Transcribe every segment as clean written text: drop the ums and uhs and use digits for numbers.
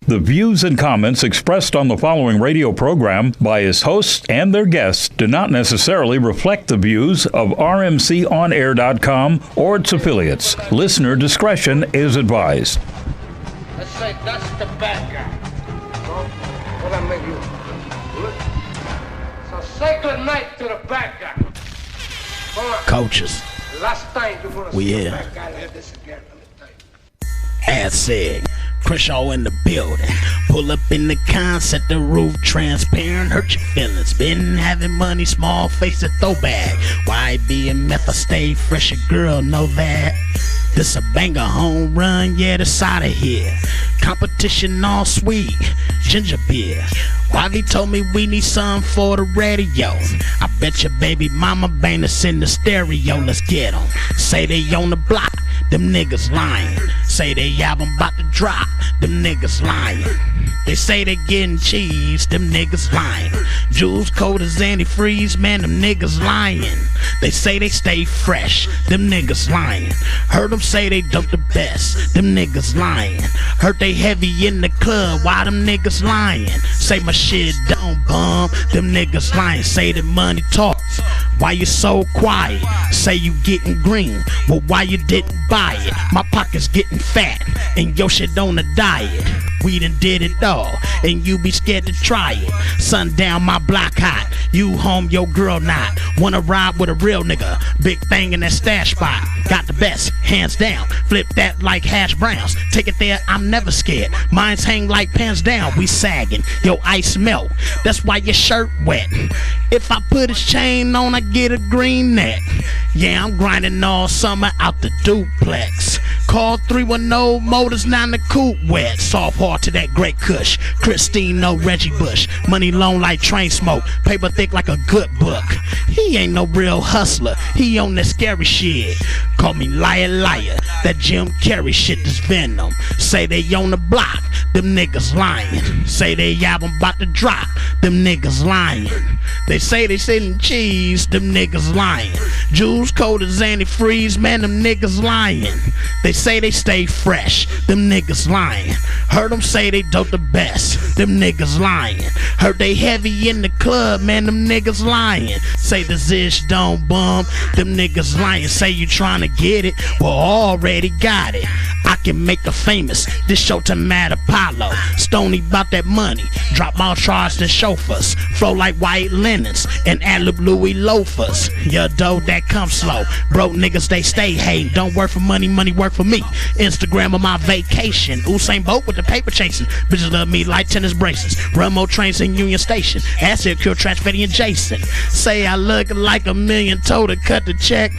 The views and comments expressed on the following radio program by its hosts and their guests do not necessarily reflect the views of rmconair.com or its affiliates. Listener discretion is advised. Let's say that's the bad guy. So, what I make you? Good? So say good night to the bad guy. Come on. Coaches. Last time you're gonna We see here. the bad guy like this again. Let me tell you. As said, Crenshaw in the building. Pull up in the concept, the roof transparent, hurt your feelings. Been having money, small face, a throwback. Why be a meth? I stay fresh, your girl know that. This a banger, home run, yeah, this out of here. Competition all sweet, ginger beer. Wivey told me we need some for the radio. I bet your baby mama bang us in the stereo. Let's get 'em. Say they on the block, them niggas lying. Say they album about to drop, them niggas lying. They say they getting cheese, them niggas lying. Jules cold as antifreeze, man, them niggas lying. They say they stay fresh, them niggas lying. Heard them say they dope the best, them niggas lying. Heard they heavy in the club, why them niggas lying? Say my shit don't bum, them niggas lying. Say that money talks, why you so quiet? Say you getting green, well why you didn't buy it? My pocket's getting fat, and your shit on a diet. We done did it all, and you be scared to try it. Sundown, my block hot, you home, your girl not. Wanna ride with a real nigga, big thing in that stash spot. Got the best, hands down, flip that like hash browns. Take it there, I'm never scared. Mine's hang like pants down, we sagging, yo ice melt. That's why your shirt wet. If I put his chain on, I get a green neck. Yeah, I'm grinding all summer out the duplex. Call 310 Motors, 9 the coupe wet. Soft heart to that great kush. Christine, no Reggie Bush. Money long like train smoke. Paper thick like a good book. He ain't no real hustler. He on that scary shit. Call me liar, liar. That Jim Carrey shit is venom. Say they on the block. Them niggas lying. Say they album about to drop. Them niggas lying. They say they sitting cheese. Them niggas lying. Jules cold as antifreeze. Man, them niggas lying. They say they stay fresh. Them niggas lying. Heard them say they dope the best. Them niggas lying. Heard they heavy in the club. Man, them niggas lying. Say the zish don't bum. Them niggas lying. Say you trying to get it. Well, already got it. I can make the famous. This show to Mad Apollo. Stony bout that money. Drop all charge to chauffeurs. Flow like white linens. And ad-lib Louis loafers. Your dough that comes slow. Broke niggas they stay hating. Don't work for money, money work for me. Instagram on my vacation. Usain Bolt with the paper chasing. Bitches love me like tennis bracelets. Run more trains in Union Station. Acid cure Trash Fetty and Jason. Say I look like a million. Told her cut the check.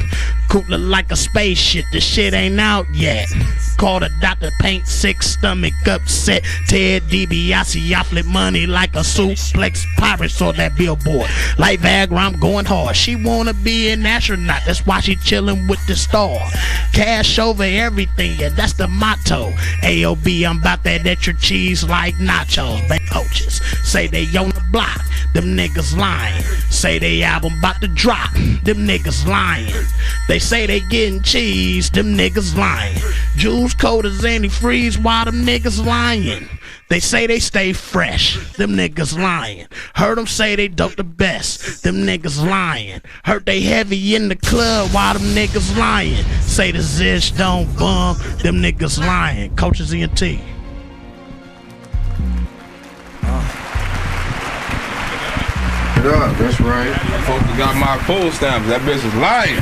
Coop look like a spaceship. The shit ain't out yet. Call the doctor, paint sick, stomach upset. Ted DiBiase, I flip money like a suplex pirate. Saw that billboard. Like Viagra, I'm going hard. She wanna be an astronaut. That's why she chillin' with the star. Cash over everything, yeah, that's the motto. AOB, I'm about that extra cheese like nachos. Bank coaches say they on the block. Them niggas lying. Say they album about to drop. Them niggas lying. They say they getting cheese. Them niggas lying. Jules cold as antifreeze. Why them niggas lying? They say they stay fresh. Them niggas lying. Heard them say they dope the best. Them niggas lying. Heard they heavy in the club. Why them niggas lying? Say the zish don't bum. Them niggas lying. Coaches ENT. That's right. Folks got my full stamp. That bitch is lying.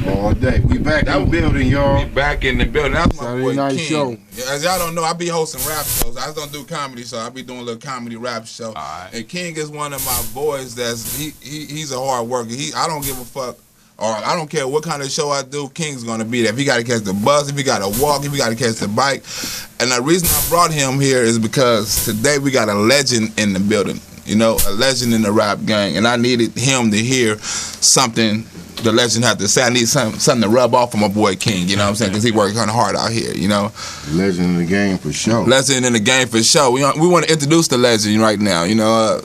All day. We back in the building, y'all. We back in the building. That's my Saturday boy night King. show. As y'all don't know, I be hosting rap shows. I just don't do comedy, so I be doing a little comedy rap show. Right. And King is one of my boys. He's a hard worker. I don't give a fuck. Or I don't care what kind of show I do, King's gonna be there. If he gotta catch the bus, if he gotta walk, if he gotta catch the bike. And the reason I brought him here is because today we got a legend in the building. You know, a legend in the rap gang. And I needed him to hear something the legend had to say. I need something to rub off on my boy King, you know what I'm saying? Because he worked kind of hard out here, you know? Legend in the game for sure. Legend in the game for sure. We want to introduce the legend right now, you know?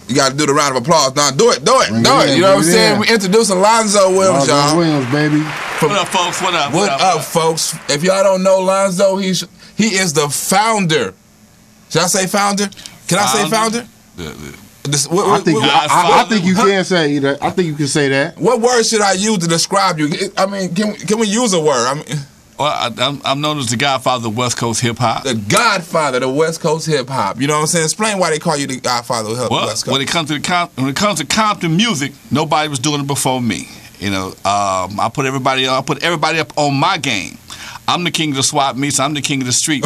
You got to do the round of applause. Now, do it. You know what I'm saying? We introducing Lonzo Williams, y'all. Williams, baby. What up, folks? What up, folks? If y'all don't know Lonzo, he's He is the founder. Should I say founder? Can I say founder? I think you can say that. I think you can say that. What word should I use to describe you? I mean, can we use a word? I mean, well, I'm known as the Godfather of West Coast hip hop. The Godfather of West Coast hip hop. You know what I'm saying? Explain why they call you the Godfather of West Coast. When it comes to Compton music, nobody was doing it before me. You know, I put everybody up on my game. I'm the king of the swap meets. I'm the king of the street.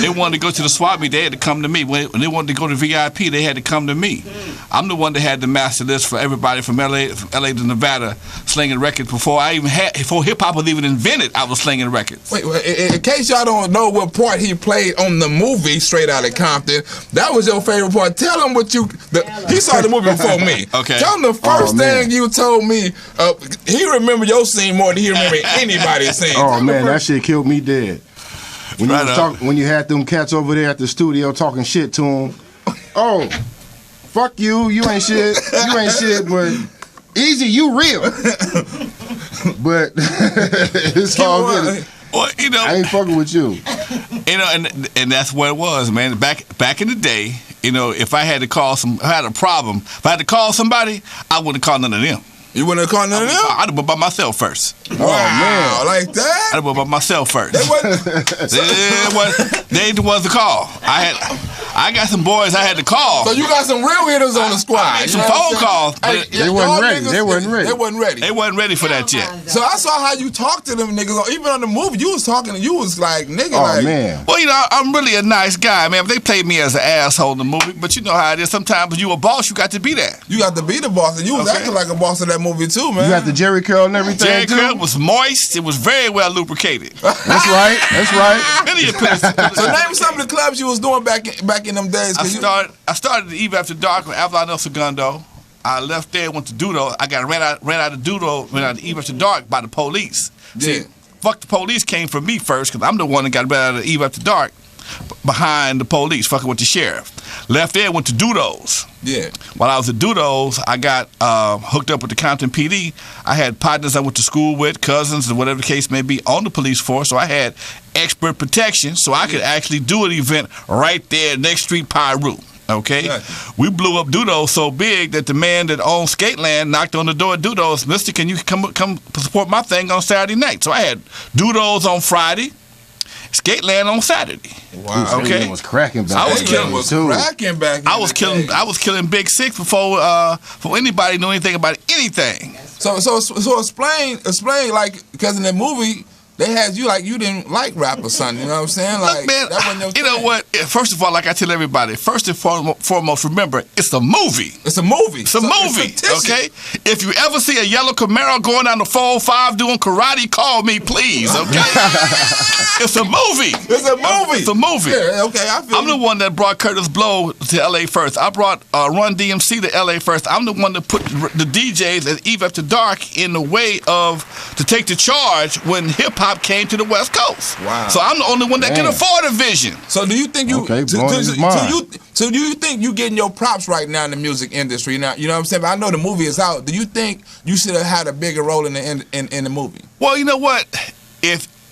They wanted to go to the swap meet. They had to come to me. When they wanted to go to VIP, they had to come to me. I'm the one that had the master list for everybody from LA to Nevada, slinging records before hip hop was even invented. I was slinging records. Wait, in case y'all don't know what part he played on the movie Straight Outta Compton, that was your favorite part. Tell him what he saw the movie before me. Okay. Tell him the first thing you told me. He remember your scene more than he remember anybody's scene. Oh man, that shit killed me dead. When you had them cats over there at the studio talking shit to him. Oh, fuck you! You ain't shit. You ain't shit. But Easy, you real. But it's all good. Well, you know, I ain't fucking with you. You know, and that's what it was, man. Back in the day, you know, if I had to call if I had a problem, if I had to call somebody, I wouldn't call none of them. You wouldn't have called none of them? I'd have been by myself first. Wow, man. Like that? I'd have been by myself first. They ain't the ones to call. I got some boys I had to call. So you got some real hitters on the squad. I made some phone calls. Hey, they wasn't ready. They wasn't ready. They wasn't ready for that yet. So I saw how you talked to them niggas. Even on the movie, you was talking and you was like, nigga, oh, man. Well, you know, I'm really a nice guy, man. They played me as an asshole in the movie, but you know how it is. Sometimes when you a boss, you got to be that. You got to be the boss, and you was acting like a boss in that movie too, man. You got the Jerry curl and everything. Jerry curl was moist. It was very well lubricated. That's right. That's right. So name some of the clubs you was doing back in them days. I started the Eve After Dark with Avalon El Segundo. I left there, went to Dudo. I got ran out of Dudo, ran out of Eve After Dark by the police. Yeah. See, fuck the police came for me first because I'm the one that got ran out of Eve After Dark behind the police, fucking with the sheriff. Left there, went to Dudo's. Yeah. While I was at Dudo's, I got hooked up with the Compton PD. I had partners I went to school with, cousins, and whatever the case may be, on the police force. So I had expert protection, so I could actually do an event right there next street, Pyru. Okay, exactly. We blew up Dudo's so big that the man that owned Skateland knocked on the door at Dudo's. Mister, can you come support my thing on Saturday night? So I had Dudo's on Friday, Skateland on Saturday. Wow. Okay. Was cracking back. I was killing Big Six before anybody knew anything about anything. So explain like, because in the movie they had you like you didn't like rap or something. You know what I'm saying? Like, look, man, that wasn't your thing. know what? First of all, like I tell everybody, first and foremost, remember it's a movie. It's a movie. It's a movie. Okay. If you ever see a yellow Camaro going down the 405 doing karate, call me, please. Okay. It's a movie. It's a movie. It's a movie. Yeah, okay, I'm the one that brought Curtis Blow to LA first. I brought Run DMC to LA first. I'm the one that put the DJs at Eve After Dark in the way to take the charge when hip hop came to the West Coast. Wow. So I'm the only one that can afford a vision. So do you think you so do you think you getting your props right now in the music industry now? You know what I'm saying? But I know the movie is out. Do you think you should have had a bigger role in the movie? Well, you know what?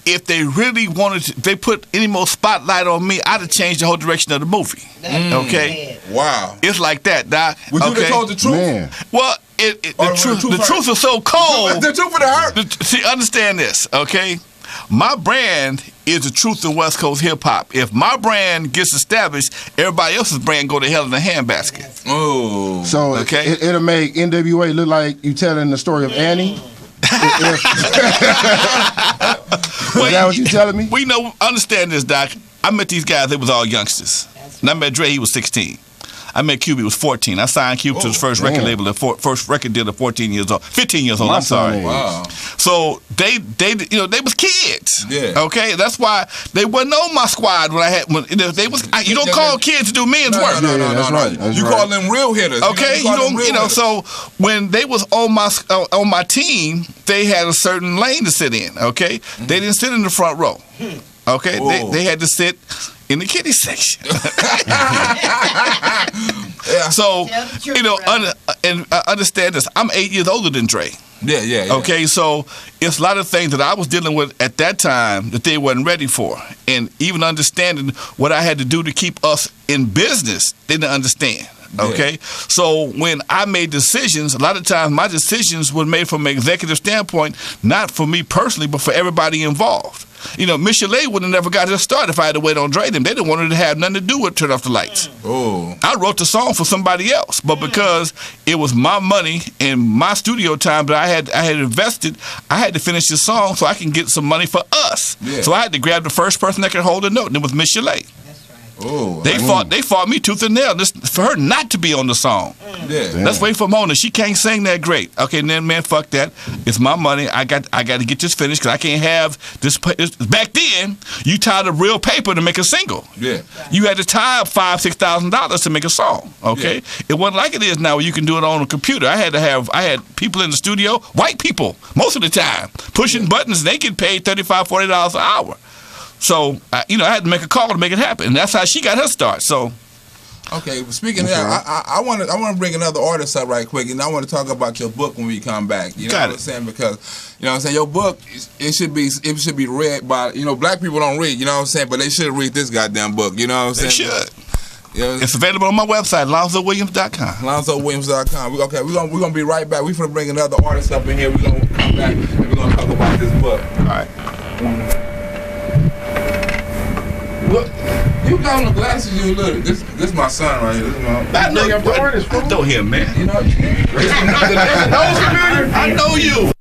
If they really wanted to, if they put any more spotlight on me, I'd have changed the whole direction of the movie. Okay? Wow. It's like that, Doc. Would you have told the truth? Man. Well, the truth is so cold. The truth would have hurt. See, understand this, okay? My brand is the truth in West Coast hip hop. If my brand gets established, everybody else's brand go to hell in a handbasket. Oh. So okay. It'll make NWA look like you telling the story of Annie. Is that what you telling me? We know, understand this, Doc. I met these guys, they was all youngsters. And I met Dre, he was 16. I met Cube, he was 14. I signed Cube to his first record label, first record deal at 15 years old. I'm sorry. Wow. So they was kids. Yeah. Okay, that's why they wasn't on my squad when they was. You don't call kids to do men's work. No. That's right. You call them real hitters. Okay, So when they was on my team, they had a certain lane to sit in. Okay, they didn't sit in the front row. Okay, they had to sit in the kiddie section. Yeah. So, understand this. I'm 8 years older than Dre. Yeah. Okay, so it's a lot of things that I was dealing with at that time that they wasn't ready for. And even understanding what I had to do to keep us in business, they didn't understand. Okay, so when I made decisions, a lot of times my decisions were made from an executive standpoint, not for me personally, but for everybody involved. You know, Michelet would have never got her start if I had to wait on Dre. They didn't want her to have nothing to do with Turn Off the Lights. Oh, I wrote the song for somebody else, but because it was my money and my studio time that I had invested, I had to finish the song so I can get some money for us. Yeah. So I had to grab the first person that could hold a note, and it was Michelet. Oh, They fought me tooth and nail for her not to be on the song. Yeah. Let's wait for Mona. She can't sing that great. Okay, and then man, fuck that. It's my money. I got to get this finished because I can't have this. Back then, you tied up real paper to make a single. Yeah. You had to tie up $5,000-$6,000 to make a song. Okay, Yeah. it wasn't like it is now where you can do it on a computer. I had people in the studio, white people, most of the time, pushing buttons. And they get paid $35-$40 an hour. So, I had to make a call to make it happen. And that's how she got her start. So, okay, speaking of that, I want to bring another artist up right quick, and I want to talk about your book when we come back. You know what I'm saying? Because, your book, it should be read by, black people don't read, you know what I'm saying? But they should read this goddamn book, you know what I'm saying? They should. It's available on my website, LonzoWilliams.com. LonzoWilliams.com. We're gonna be right back. We're gonna bring another artist up in here. We're gonna come back and we're gonna talk about this book. All right. Look, you got on the glasses, you look. This is my son right here. This is my. I know you. I know him, man. You know. I know you.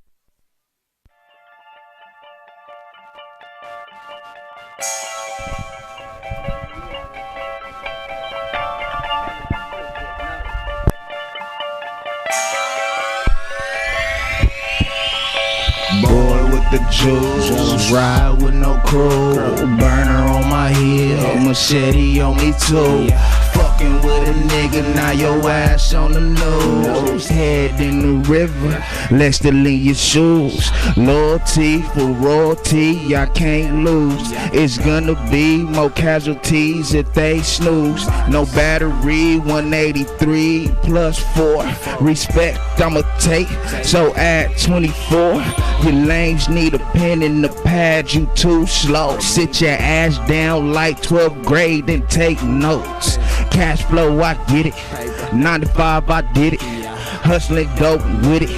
Boy with the jewels, ride with no crew, burner on my heel, machete on me too. Fucking with a nigga, now your ass on the news. Head in the river, let's still in your shoes. Loyalty for royalty, I can't lose. It's gonna be more casualties if they snooze. No battery, 183 plus 4. Respect I'ma take, so add 24. Your lames need a pen and a pad, you too slow. Sit your ass down like 12th grade and take notes. Cash flow, I get it. 95, I did it. Hustling dope with it.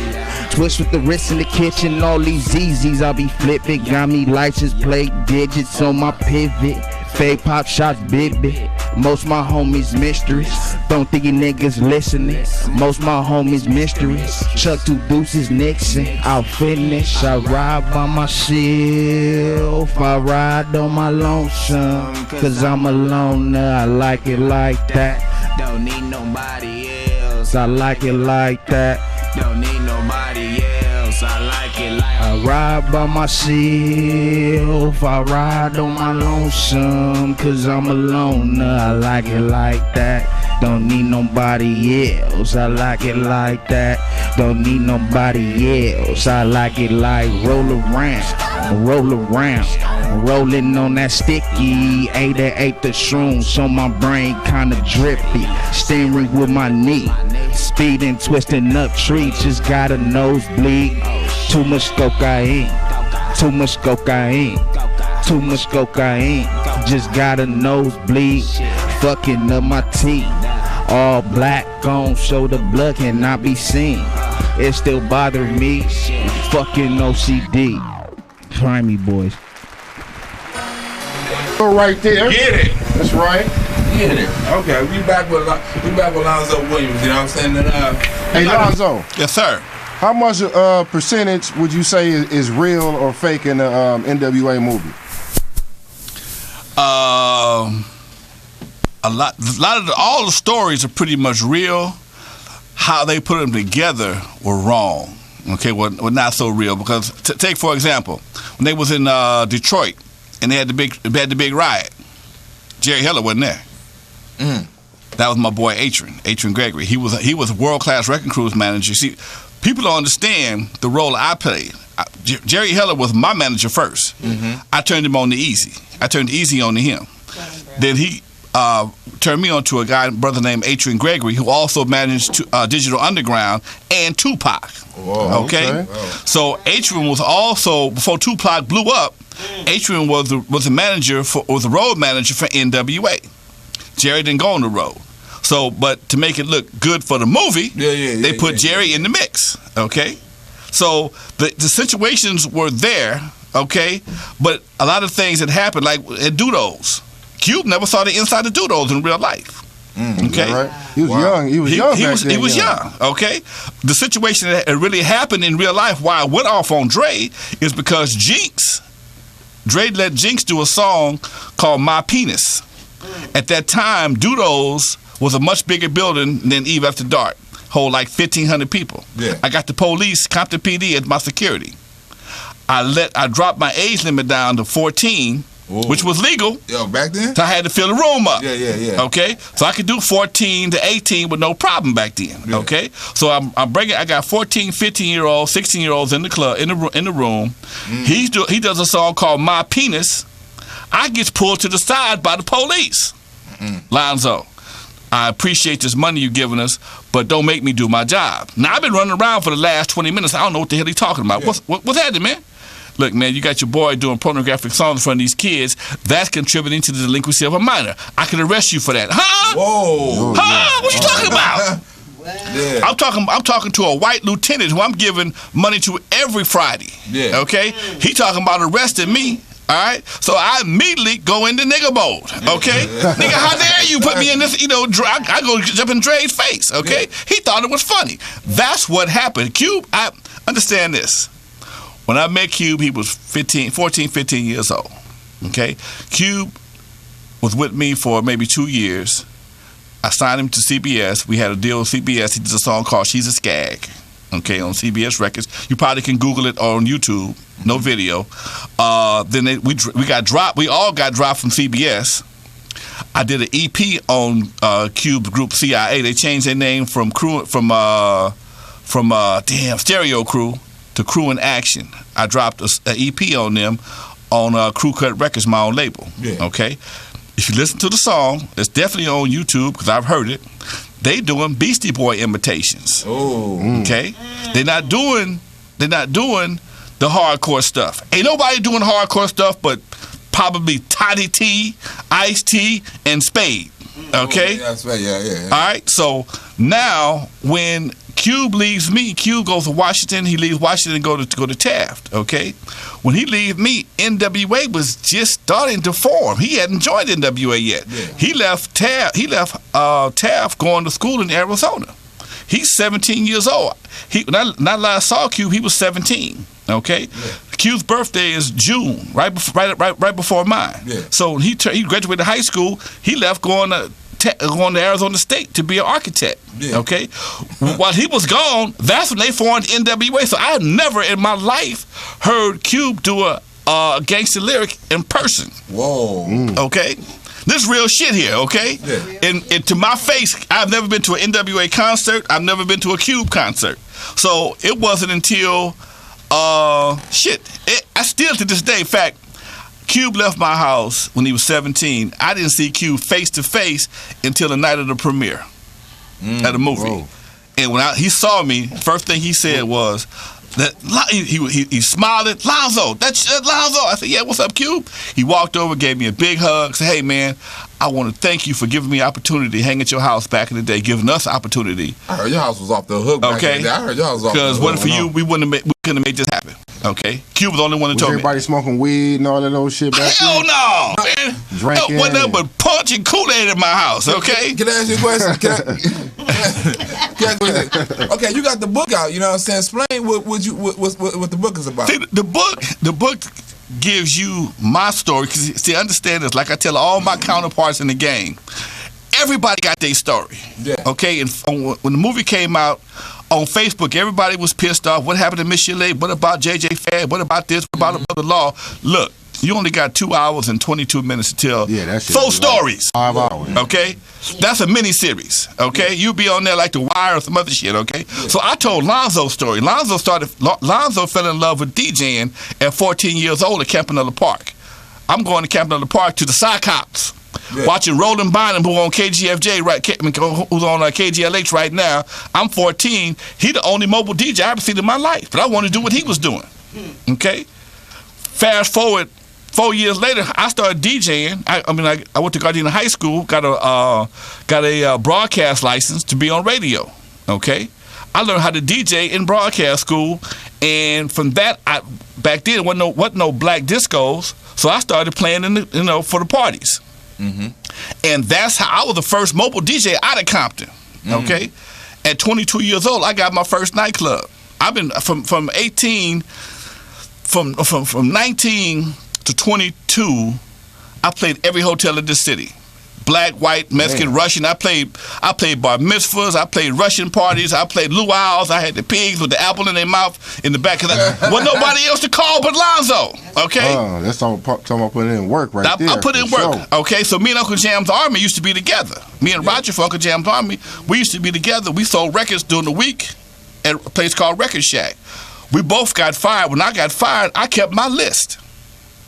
Twist with the wrist in the kitchen. All these ZZs I be flipping. Got me license plate digits on my pivot. Fake pop shots, baby. Most my homies mysteries. Don't think you niggas listening. Most my homies mysteries. Chuck 2 deuces Nixon. I'll finish. I ride by myself. I ride on my lonesome. Cause I'm a loner. I like it like that. Don't need nobody else. I like it like that. Don't need nobody else. I like it like I ride by myself. I ride on my lonesome. Cause I'm a loner. I like it like that. Don't need nobody else. I like it like that. Don't need nobody else. I like it like roll around, roll around. Rolling on that sticky 8 the shrooms on my brain kinda drippy. Steering with my knee. Speeding, twisting up trees. Just got a nosebleed. Too much cocaine. Too much cocaine. Too much cocaine. Just got a nosebleed. Fucking up my teeth. All black on so the blood cannot be seen. It still bothers me. Fucking OCD. Try me, boys. Go right there. Get it. That's right. Get it. Okay, we back with Lonzo Williams. You know what I'm saying? And, Hey, Lonzo. Yes, sir. How much percentage would you say is real or fake in the NWA movie? All the stories are pretty much real. How they put them together were wrong. Okay, were not so real because take for example when they was in Detroit and they had the big riot. Jerry Heller wasn't there. That was my boy Atron Gregory. He was a world-class wrecking crews manager. See, people don't understand the role I played. Jerry Heller was my manager first. I turned him on to Easy. I turned Easy on to him. Then turned me on to a brother named Adrian Gregory, who also managed Digital Underground and Tupac. Whoa, okay? So Adrian was also, before Tupac blew up, Adrian was the manager was the road manager for NWA. Jerry didn't go on the road. So, but to make it look good for the movie, they put Jerry in the mix. Okay, so the situations were there. Okay, but a lot of things that happened, like at Dudos, Cube never saw the inside of Dudos in real life. Okay, right? He was young. He was young. He was young. Okay, the situation that really happened in real life, why I went off on Dre, is because Dre let Jinx do a song called "My Penis." At that time, Dudos was a much bigger building than Eve After Dark, hold like 1,500 people. Yeah. I got the police, Compton PD as my security. I dropped my age limit down to 14, which was legal. Yo, back then? So I had to fill the room up. Yeah. Okay? So I could do 14 to 18 with no problem back then. Yeah. Okay? So I got 14, 15-year-olds, 16-year-olds in the club, in the room. He does a song called "My Penis." I get pulled to the side by the police. Lonzo, I appreciate this money you're giving us, but don't make me do my job. Now, I've been running around for the last 20 minutes. I don't know what the hell he's talking about. Yeah. What's happening, man? Look, man, you got your boy doing pornographic songs in front of these kids. That's contributing to the delinquency of a minor. I can arrest you for that. Huh? Whoa. Huh? What you talking about? Yeah. I'm talking to a white lieutenant who I'm giving money to every Friday. Yeah. Okay? He talking about arresting me. All right, so I immediately go into nigga mode. Okay, nigga, how dare you put me in this? I go jump in Dre's face. Okay, he thought it was funny. That's what happened. Cube, I understand this. When I met Cube, he was 14, 15 years old. Okay, Cube was with me for maybe 2 years. I signed him to CBS. We had a deal with CBS. He did a song called "She's a Skag." Okay, on CBS Records. You probably can Google it on YouTube. No video. Then we got dropped. We all got dropped from CBS. I did an EP on Cube's group CIA. They changed their name from Stereo Crew to Crew in Action. I dropped an EP on them on Crew Cut Records, my own label. Yeah. Okay. If you listen to the song, it's definitely on YouTube because I've heard it. They doing Beastie Boy imitations. Oh. Okay. They're not doing the hardcore stuff. Ain't nobody doing hardcore stuff but probably Toddy T, Ice-T, and Spade. Okay? Yeah. All right, so now when Cube leaves me, Cube goes to Washington, he leaves Washington and go to Taft, okay? When he leaves me, NWA was just starting to form. He hadn't joined NWA yet. Yeah. He left Taft going to school in Arizona. He's 17 years old. Not last I saw Cube, he was 17. Okay, yeah. Q's birthday is June, right before mine. Yeah. So he graduated high school. He left going to Arizona State to be an architect. Yeah. Okay, while he was gone, that's when they formed NWA. So I had never in my life heard Cube do a gangster lyric in person. Whoa. Okay. This is real shit here, okay? Yeah. And to my face, I've never been to an NWA concert. I've never been to a Cube concert. So it wasn't until I still to this day, in fact, Cube left my house when he was 17. I didn't see Cube face to face until the night of the premiere at a movie. Whoa. And when he saw me, first thing he said was that he smiled at Lonzo. That's Lonzo. I said, "Yeah, what's up, Cube?" He walked over, gave me a big hug, said, "Hey, man, I want to thank you for giving me opportunity to hang at your house back in the day, giving us opportunity." I heard your house was off the hook. Back in the day. I heard your house was off the hook. Because what for you, we couldn't have made this happen. Okay, Cube was the only one that told me. Everybody smoking weed and all that old shit back Hell then? no, man. Drinking. Wasn't nothing but punch and Kool-Aid in my house. Okay. Can I ask you a question? Okay, you got the book out. You know what I'm saying? Explain what the book is about. See, the book gives you my story. Because see, understand this. Like I tell all my counterparts in the game, everybody got their story. Yeah. Okay. And when the movie came out on Facebook, everybody was pissed off. What happened to Miss Shirley? What about JJ Fad? What about this? What about the law? Look, you only got 2 hours and 22 minutes to tell 4 stories. 5 hours. Okay? That's a mini series. Okay? You be on there like The Wire or some other shit. Okay? So I told Lonzo's story. Lonzo fell in love with DJing at 14 years old at Campanella Park. I'm going to Campanella Park to the Cyclops. watching Roland Bynum, who on KGFJ, right? Who's on KGLH right now. I'm 14. He the only mobile DJ I ever seen in my life, but I want to do what he was doing. Okay. Fast forward 4 years later, I started DJing. I went to Gardena High School, got a broadcast license to be on radio. Okay. I learned how to DJ in broadcast school, and from that, back then wasn't no black discos, so I started playing for the parties, and that's how I was the first mobile DJ out of Compton. Okay, at 22 years old, I got my first nightclub. I've been from 19 to 22. I played every hotel in this city. Black, white, Mexican, Russian. I played bar mitzvahs. I played Russian parties. I played luau's. I had the pigs with the apple in their mouth in the back of that. Wasn't nobody else to call but Lonzo. Okay. That's talking about putting in work right there. I put in work. Sure. Okay. So me and Uncle Jam's Army used to be together. Me and Roger from Uncle Jam's Army, we used to be together. We sold records during the week at a place called Record Shack. We both got fired. When I got fired, I kept my list.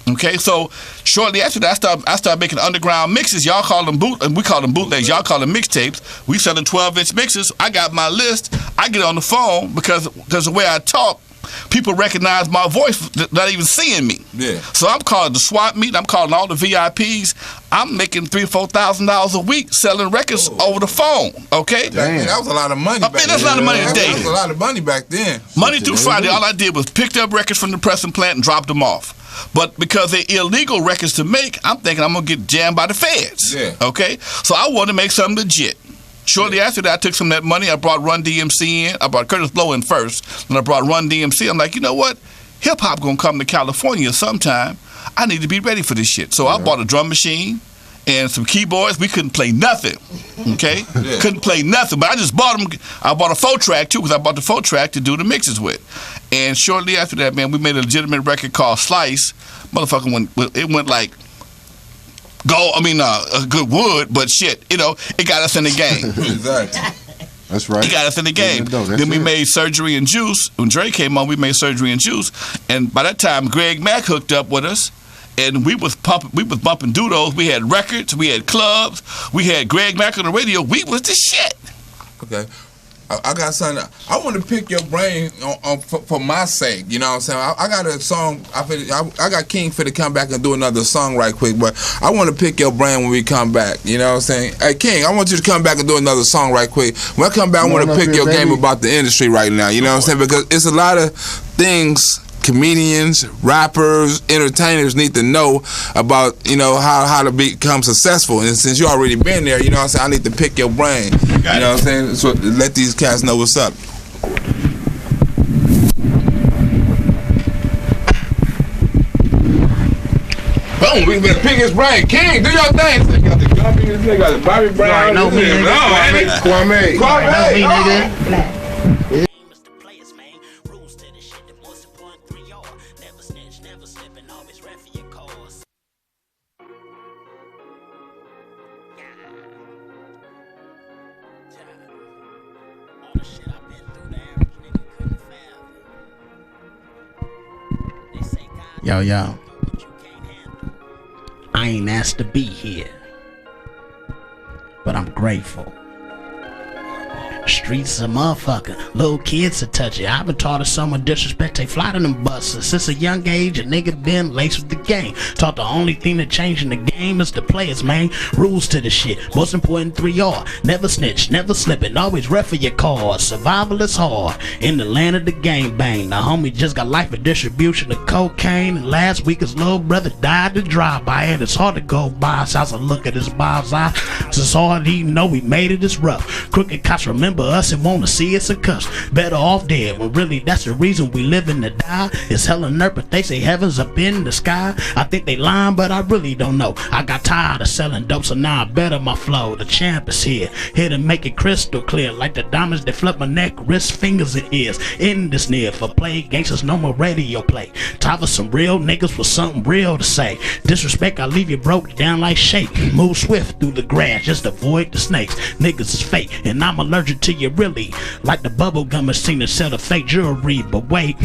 Okay, so shortly after that, I started making underground mixes. Y'all call them we call them bootlegs. Y'all call them mixtapes. We selling 12-inch mixes. I got my list. I get on the phone because the way I talk, people recognize my voice, not even seeing me. Yeah. So I'm calling the swap meet. I'm calling all the VIPs. I'm making $3,000-$4,000 a week selling records over the phone. Okay. Damn. That was a lot of money. Back then. That's a lot of money today. That was a lot of money back then. Monday through Friday, all I did was picked up records from the pressing plant and dropped them off. But because they're illegal records to make, I'm thinking I'm going to get jammed by the feds. Yeah. Okay? So I wanted to make something legit. Shortly after that, I took some of that money. I brought Run DMC in. I brought Curtis Blow in first. Then I brought Run DMC. I'm like, you know what? Hip-hop going to come to California sometime. I need to be ready for this shit. So I bought a drum machine and some keyboards. We couldn't play nothing. Okay? Couldn't play nothing. But I just bought them. I bought a 4-track, too, because I bought the 4-track to do the mixes with. And shortly after that, man, we made a legitimate record called Slice. Motherfucker, went like a good wood, but shit, it got us in the game. Exactly. That's right. It got us in the game. Then we made Surgery and Juice. When Dre came on, we made Surgery and Juice. And by that time, Greg Mack hooked up with us. And we was bumping doodles. We had records. We had clubs. We had Greg Mack on the radio. We was the shit. Okay. I got something. I want to pick your brain for my sake. You know what I'm saying? I got a song. I got King for to come back and do another song right quick. But I want to pick your brain when we come back. You know what I'm saying? Hey, King, I want you to come back and do another song right quick. When I come back, I want to pick your game about the industry right now. You know what I'm saying? Because it's a lot of things comedians, rappers, entertainers need to know about, how to become successful. And since you already been there, you know what I'm saying, I need to pick your brain. You know what I'm saying? So let these cats know what's up. Boom, we better pick his brain. King, do your thing. They got the Gumby, they got the Bobby Brown. Kwame. Nigga. Yo. I ain't asked to be here, but I'm grateful. Streets a motherfucker, little kids a touch it. I've been taught if someone disrespect, they fly to them buses. Since a young age, a nigga been laced with the game. Taught the only thing that changed in the game is the players, man. Rules to the shit. Most important 3R. Never snitch, never slipping. Always ref for your cause. Survival is hard. In the land of the game bang. The homie just got life for distribution of cocaine. And last week his little brother died to drive by it. It's hard to go by his house and look at his bob's eye. It's hard to even know we made it. It's rough. Crooked cops remember us and wanna see us a cuss. Better off dead, when really that's the reason we living to die. It's hell on earth, but they say heaven's up in the sky. I think they lying, but I really don't know. I got tired of selling dope, so now I better my flow. The champ is here to make it crystal clear, like the diamonds that flip my neck, wrist, fingers, and ears. In this near for play, gangsters no more radio play. Time for some real niggas with something real to say. Disrespect, I leave you broke down like shake. Move swift through the grass, just avoid the snakes. Niggas is fake, and I'm allergic to you really. Like the bubble gum machine to sell the fake jewelry. But wait,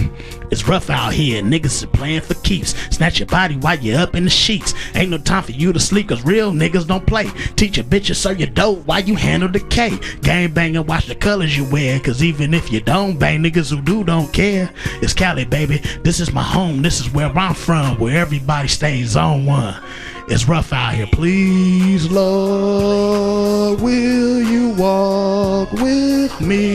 it's rough out here, niggas is playing for keeps. Snatch your body while you're up in the sheets. Ain't no time for you to sleep, cause real niggas don't play. Teach your bitches serve your dope while you handle the K. Gang bang and watch the colors you wear, cause even if you don't bang, niggas who do don't care. It's Cali, baby, this is my home, this is where I'm from, where everybody stays on one. It's rough out here, please, Lord, will you walk with me?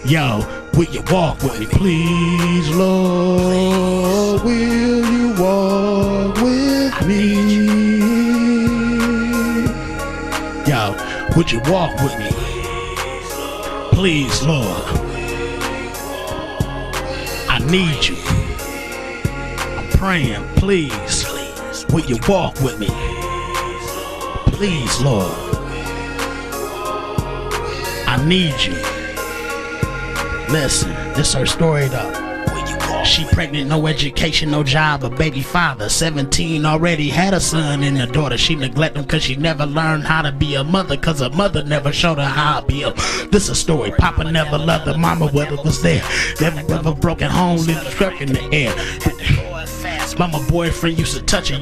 Yo, will you walk with me, please, Lord, will you walk with me? Yo, would you walk with me, please, Lord? I need you. I'm praying, please. Will you walk with me, please, Lord? I need you. Listen, this her story though. She pregnant, no education, no job, a baby father. 17, already had a son and a daughter. She neglect him cause she never learned how to be a mother, cause her mother never showed her how to be a. This a story, Papa never loved her, Mama whether was there. Never broken home, lived struck in the air. But my boyfriend used to touch her,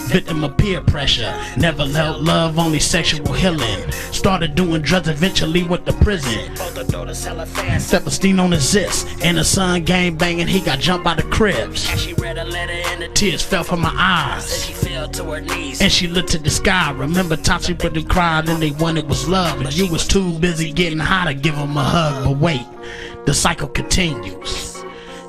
victim of peer pressure. Never felt love, only sexual healing. Started doing drugs, eventually went to prison. Self-esteem on his zits, and the son gang banging, he got jumped by the cribs. Tears fell from my eyes, and she looked to the sky. Remember times she put them cried, and they wanted was love, and you was too busy getting high to give him a hug. But wait, the cycle continues.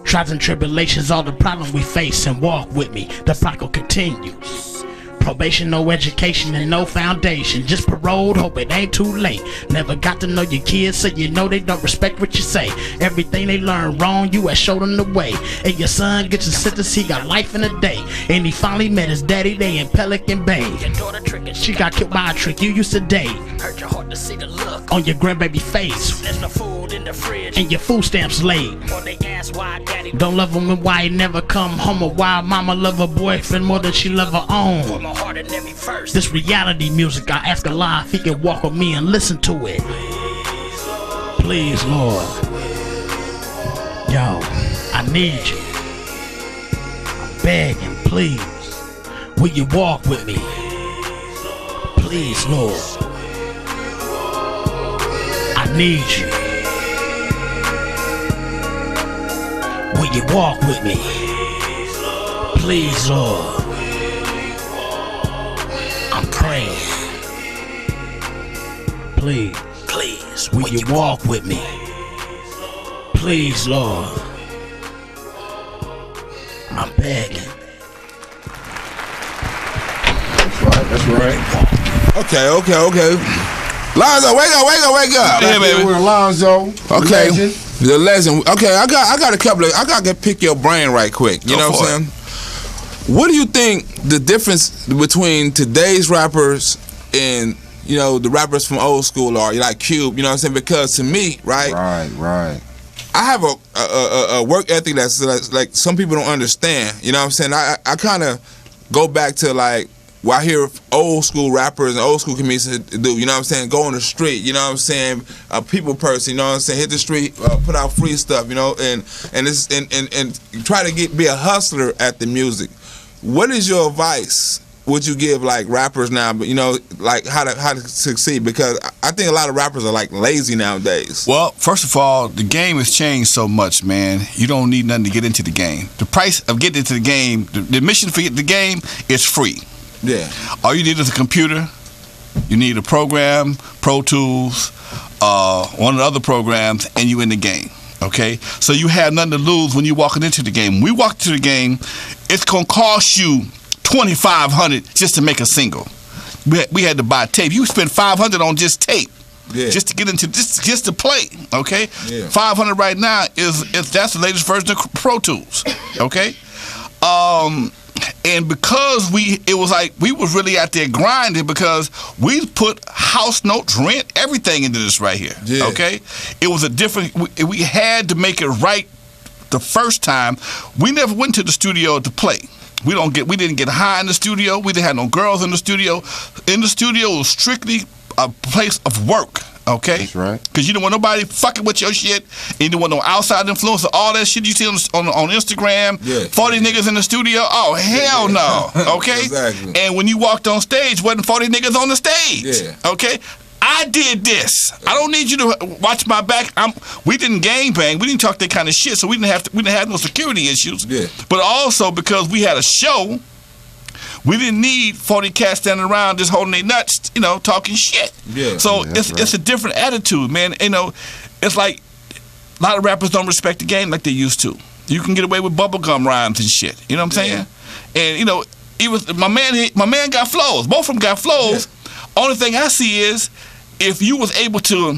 Trials and tribulations, all the problem we face, and walk with me, the cycle continues. Probation, no education, and no foundation. Just paroled, hope it ain't too late. Never got to know your kids, so you know they don't respect what you say. Everything they learn wrong, you had showed them the way. And your son gets a sentence, he got life in a day. And he finally met his daddy, they in Pelican Bay. She got killed by a trick you used to date. Hurt your heart to see the look on your grandbaby face. There's no food in the fridge, and your food stamps late. They ask why daddy don't love him and why he never come home, or why mama love her boyfriend more than she love her own. This reality music, I ask Allah if he can walk with me and listen to it. Please, Lord. Yo, I need you. I'm begging, please. Will you walk with me? Please, Lord. I need you. Will you walk with me? Please, Lord. I'm praying. Please, will you walk with me? Please, Lord. I'm begging. That's right. Okay. Lonzo, wake up. Yeah, baby. With Lonzo. Okay. Legend. The legend. Okay, I got a couple of. I got to pick your brain right quick. You know what I'm saying? What do you think the difference between today's rappers and, you know, the rappers from old school are? Like Cube, you know what I'm saying? Because to me, right? Right. I have a work ethic that's like some people don't understand. You know what I'm saying? I kind of go back to like what I hear old school rappers and old school comedians do. You know what I'm saying? Go on the street. You know what I'm saying? A people person. You know what I'm saying? Hit the street, put out free stuff. You know, and try to be a hustler at the music. What is your advice? Would you give like rappers now, but you know, like how to succeed? Because I think a lot of rappers are like lazy nowadays. Well, first of all, the game has changed so much, man. You don't need nothing to get into the game. The price of getting into the game, the admission for the game is free. Yeah. All you need is a computer. You need a program, Pro Tools, one of the other programs, and you in the game. Okay, so you have nothing to lose when you're walking into the game. When we walk into the game, it's gonna cost you $2,500 just to make a single. We had to buy tape. You spend $500 on just tape, just to get into just to play. Okay, $500 right now is that's the latest version of Pro Tools. Okay, and because it was like we was really out there grinding because we put house notes, rent, everything into this right here. Yeah. Okay, it was a different. We had to make it right the first time. We never went to the studio to play. We didn't get high in the studio. We didn't have no girls in the studio. In the studio was strictly a place of work. Okay, that's right. Because you don't want nobody fucking with your shit. And you don't want no outside influence or all that shit you see on Instagram. Yeah. 40 niggas in the studio. Oh hell no. Okay. Exactly. And when you walked on stage, wasn't 40 niggas on the stage. Yeah. Okay. I did this. I don't need you to watch my back. We didn't gangbang. We didn't talk that kind of shit. So we didn't have no security issues. Yeah. But also because we had a show. We didn't need 40 cats standing around just holding their nuts, talking shit. Yeah. So Yeah, it's a different attitude, man. It's like a lot of rappers don't respect the game like they used to. You can get away with bubblegum rhymes and shit. You know what I'm saying? And he was my man got flows. Both of them got flows. Yeah. Only thing I see is if you was able to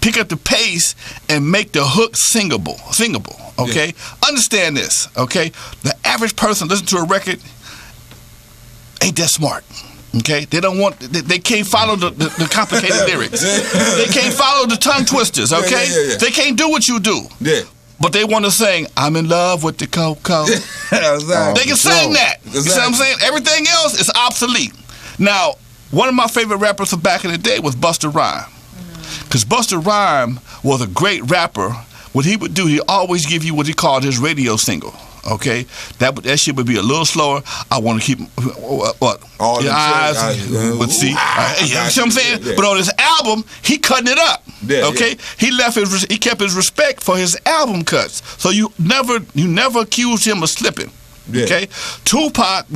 pick up the pace and make the hook singable. Okay, yeah. Understand this. Okay, the average person listen to a record. Ain't that smart? Okay, they don't want. They can't follow the complicated lyrics. They can't follow the tongue twisters. Okay, yeah. They can't do what you do. Yeah. But they want to sing, I'm in love with the cocoa. Exactly. They can sing that. Exactly. You see what I'm saying? Everything else is obsolete. Now, one of my favorite rappers from back in the day was Busta Rhymes. Because Busta Rhymes was a great rapper. What he would do, he always give you what he called his radio single. Okay, that shit would be a little slower. I want to keep what all your eyes would see. You see what I'm saying? Yeah. But on his album, he cutting it up. Yeah, okay, yeah. He kept his respect for his album cuts. So you never accused him of slipping. Yeah. Okay, Tupac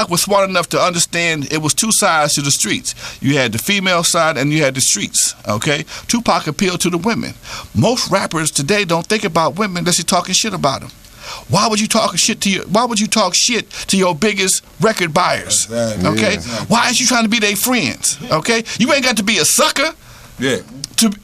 was smart enough to understand it was two sides to the streets. You had the female side and you had the streets. Okay, Tupac appealed to the women. Most rappers today don't think about women unless you're talking shit about them. Why would you talk shit to your biggest record buyers? Exactly. Okay, Yeah. why aren't you trying to be their friends? Okay, you ain't got to be a sucker. Yeah.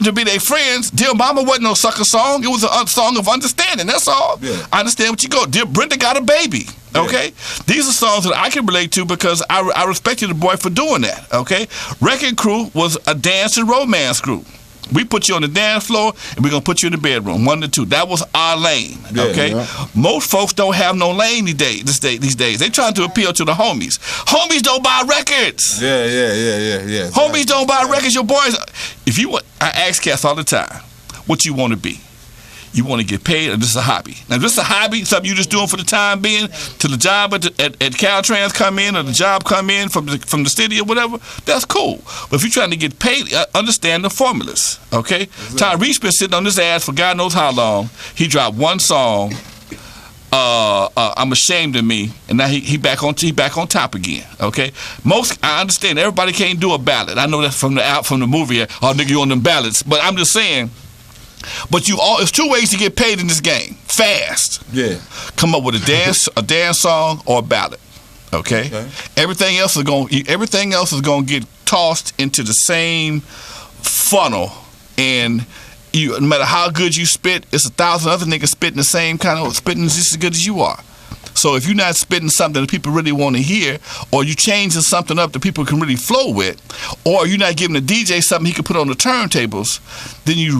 To be their friends. Dear Mama wasn't no sucker song. It was a song of understanding. That's all. Yeah. I understand what you go. Dear Brenda Got a Baby. Okay? Yeah. These are songs that I can relate to because I respected the boy for doing that. Okay? Wrecking Crew was a dance and romance group. We put you on the dance floor and we're going to put you in the bedroom. 1 to 2. That was our lane. Yeah, okay? yeah. Most folks don't have no lane these days. They trying to appeal to the homies. Homies don't buy records. Yeah. Homies don't buy records. Your boys. I ask cats all the time, what you want to be? You want to get paid, or this is a hobby? Now, this is a hobby, something you just doing for the time being, till the job at Caltrans come in, or the job come in from the city or whatever. That's cool. But if you're trying to get paid, understand the formulas. Okay? Exactly. Tyrese been sitting on his ass for God knows how long. He dropped one song. I'm ashamed of me, and now he back on top again. Okay, I understand everybody can't do a ballad. I know that from the movie. Oh, nigga, you on them ballads, but I'm just saying. But it's two ways to get paid in this game. Fast. Yeah. Come up with a dance song or a ballad. Okay. Everything else is going to get tossed into the same funnel, and no matter how good you spit, it's 1,000 other niggas spitting the same kind of spitting just as good as you are. So if you're not spitting something that people really want to hear, or you changing something up that people can really flow with, or you're not giving the DJ something he can put on the turntables, then you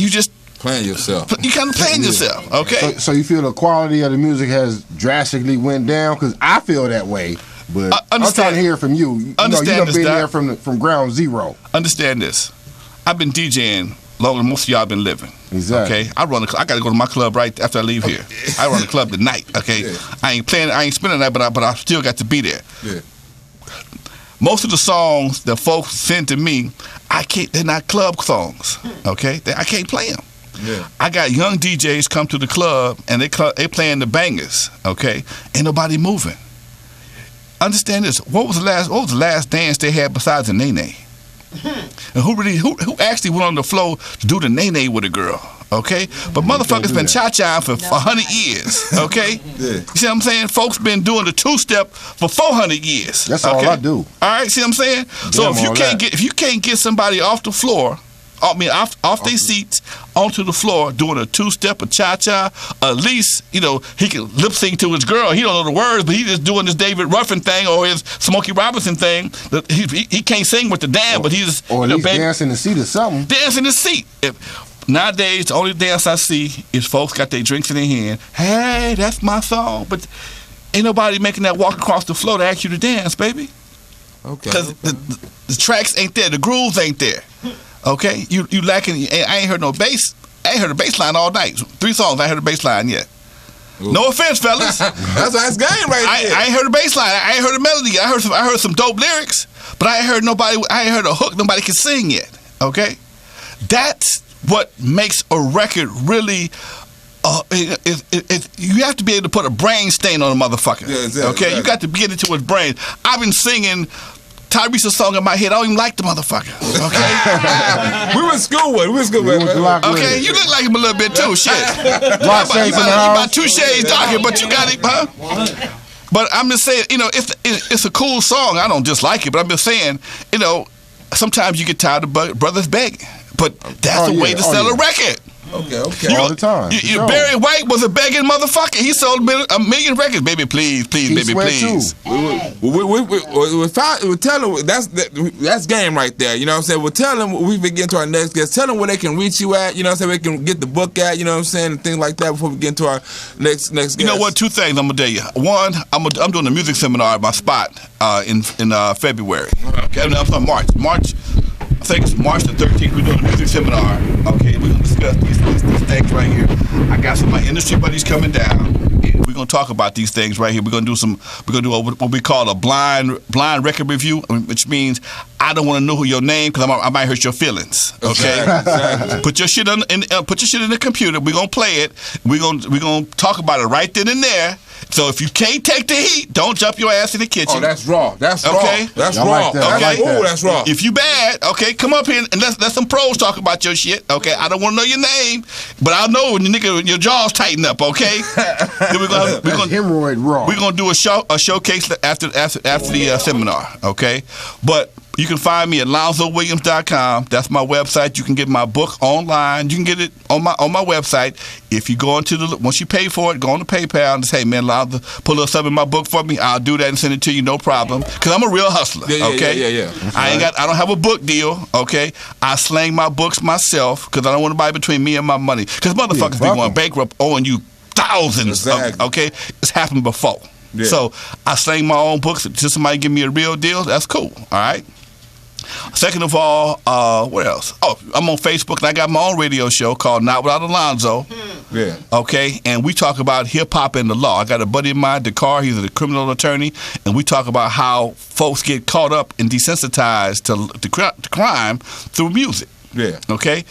just playing yourself. You kind of playing yourself. Okay. So you feel the quality of the music has drastically went down? Because I feel that way. But I'm trying to hear it from you. You done been there from ground zero. Understand this. I've been DJing longer than most of y'all been living. Exactly. Okay. I got to go to my club right after I leave here. I run the club tonight. Okay. Yeah. I ain't spending that, but I still got to be there. Yeah. Most of the songs that folks send to me, they're not club songs. Okay. I can't play them. Yeah. I got young DJs come to the club and they playing the bangers. Okay. Ain't nobody moving. Understand this. What was the last dance they had besides the nene? And who actually went on the floor to do the nene with a girl? Okay, but motherfuckers been cha-cha for 100 years. Okay, Yeah. You see what I'm saying? Folks been doing the two-step for 400 years. That's all I do. All right, see what I'm saying? So if you can't get somebody off the floor, off their seats onto the floor doing a two-step, a cha-cha, at least he can lip sync to his girl. He don't know the words, but he just doing this David Ruffin thing or his Smokey Robinson thing. He can't sing with the dam, but he's or at least dance in the seat or something. Dance in the seat. Nowadays, the only dance I see is folks got their drinks in their hand. Hey, that's my song. But ain't nobody making that walk across the floor to ask you to dance, baby. Okay. Because the tracks ain't there. The grooves ain't there. Okay? You lacking. I ain't heard no bass. I ain't heard a bass line all night. 3 songs, I ain't heard a bass line yet. Ooh. No offense, fellas. That's game right there. I ain't heard a bass line. I ain't heard a melody. I heard some dope lyrics, but I ain't heard a hook nobody can sing yet. Okay? That's what makes a record really. You have to be able to put a brain stain on a motherfucker. Yeah, exactly, okay? You got to get into his brain. I've been singing Tyrese's song in my head. I don't even like the motherfucker. Okay? we were in school with. Okay, you look like him a little bit too. Shit. You about 2 shades darker, but you got it, huh? But I'm just saying, it's a cool song. I don't dislike it, but I'm just saying, sometimes you get tired of brothers begging. But that's the way to sell a record. Okay. All the time. Barry White was a begging motherfucker. He sold a million records. Baby, please, baby, please. We tell them that's game right there. You know what I'm saying? We'll tell them we begin to our next guest. Tell them where they can reach you at. You know what I'm saying? We can get the book at. You know what I'm saying? And things like that before we get into our next guest. You know what? 2 things I'm gonna tell you. One, I'm doing a music seminar at my spot in February. Okay, I'm March. I think it's March the 13th. We're doing a music seminar. Okay, we're gonna discuss these things right here. I got some of my industry buddies coming down, and we're gonna talk about these things right here. We're gonna do what we call a blind record review, which means I don't want to know your name because I might hurt your feelings. Okay, exactly. Put your shit in the computer. We're gonna play it. We're gonna talk about it right then and there. So if you can't take the heat, don't jump your ass in the kitchen. Oh, that's raw. That's okay. Raw. That's raw. Like that. Okay. Ooh, that's raw. If you bad, okay, come up here and let some pros talk about your shit. Okay, I don't want to know your name, but I know when your jaws tighten up. Okay, then we're gonna hemorrhoid raw. We're gonna do a showcase after the seminar. Okay, but you can find me at LonzoWilliams.com. That's my website. You can get my book online. You can get it on my website. If you go once you pay for it, go on to PayPal and say, hey man, Lonzo, put a little something in my book for me. I'll do that and send it to you, no problem. Because I'm a real hustler. Okay. Yeah. I don't have a book deal. Okay. I slang my books myself because I don't want to buy between me and my money. Because motherfuckers be going bankrupt owing you thousands. Exactly. Okay. It's happened before. Yeah. So I slang my own books. Just somebody give me a real deal. That's cool. All right. Second of all, what else? Oh, I'm on Facebook and I got my own radio show called Not Without Alonzo. Yeah. Okay, and we talk about hip hop and the law. I got a buddy of mine, Dakar. He's a criminal attorney, and we talk about how folks get caught up and desensitized to crime through music. Yeah. Okay,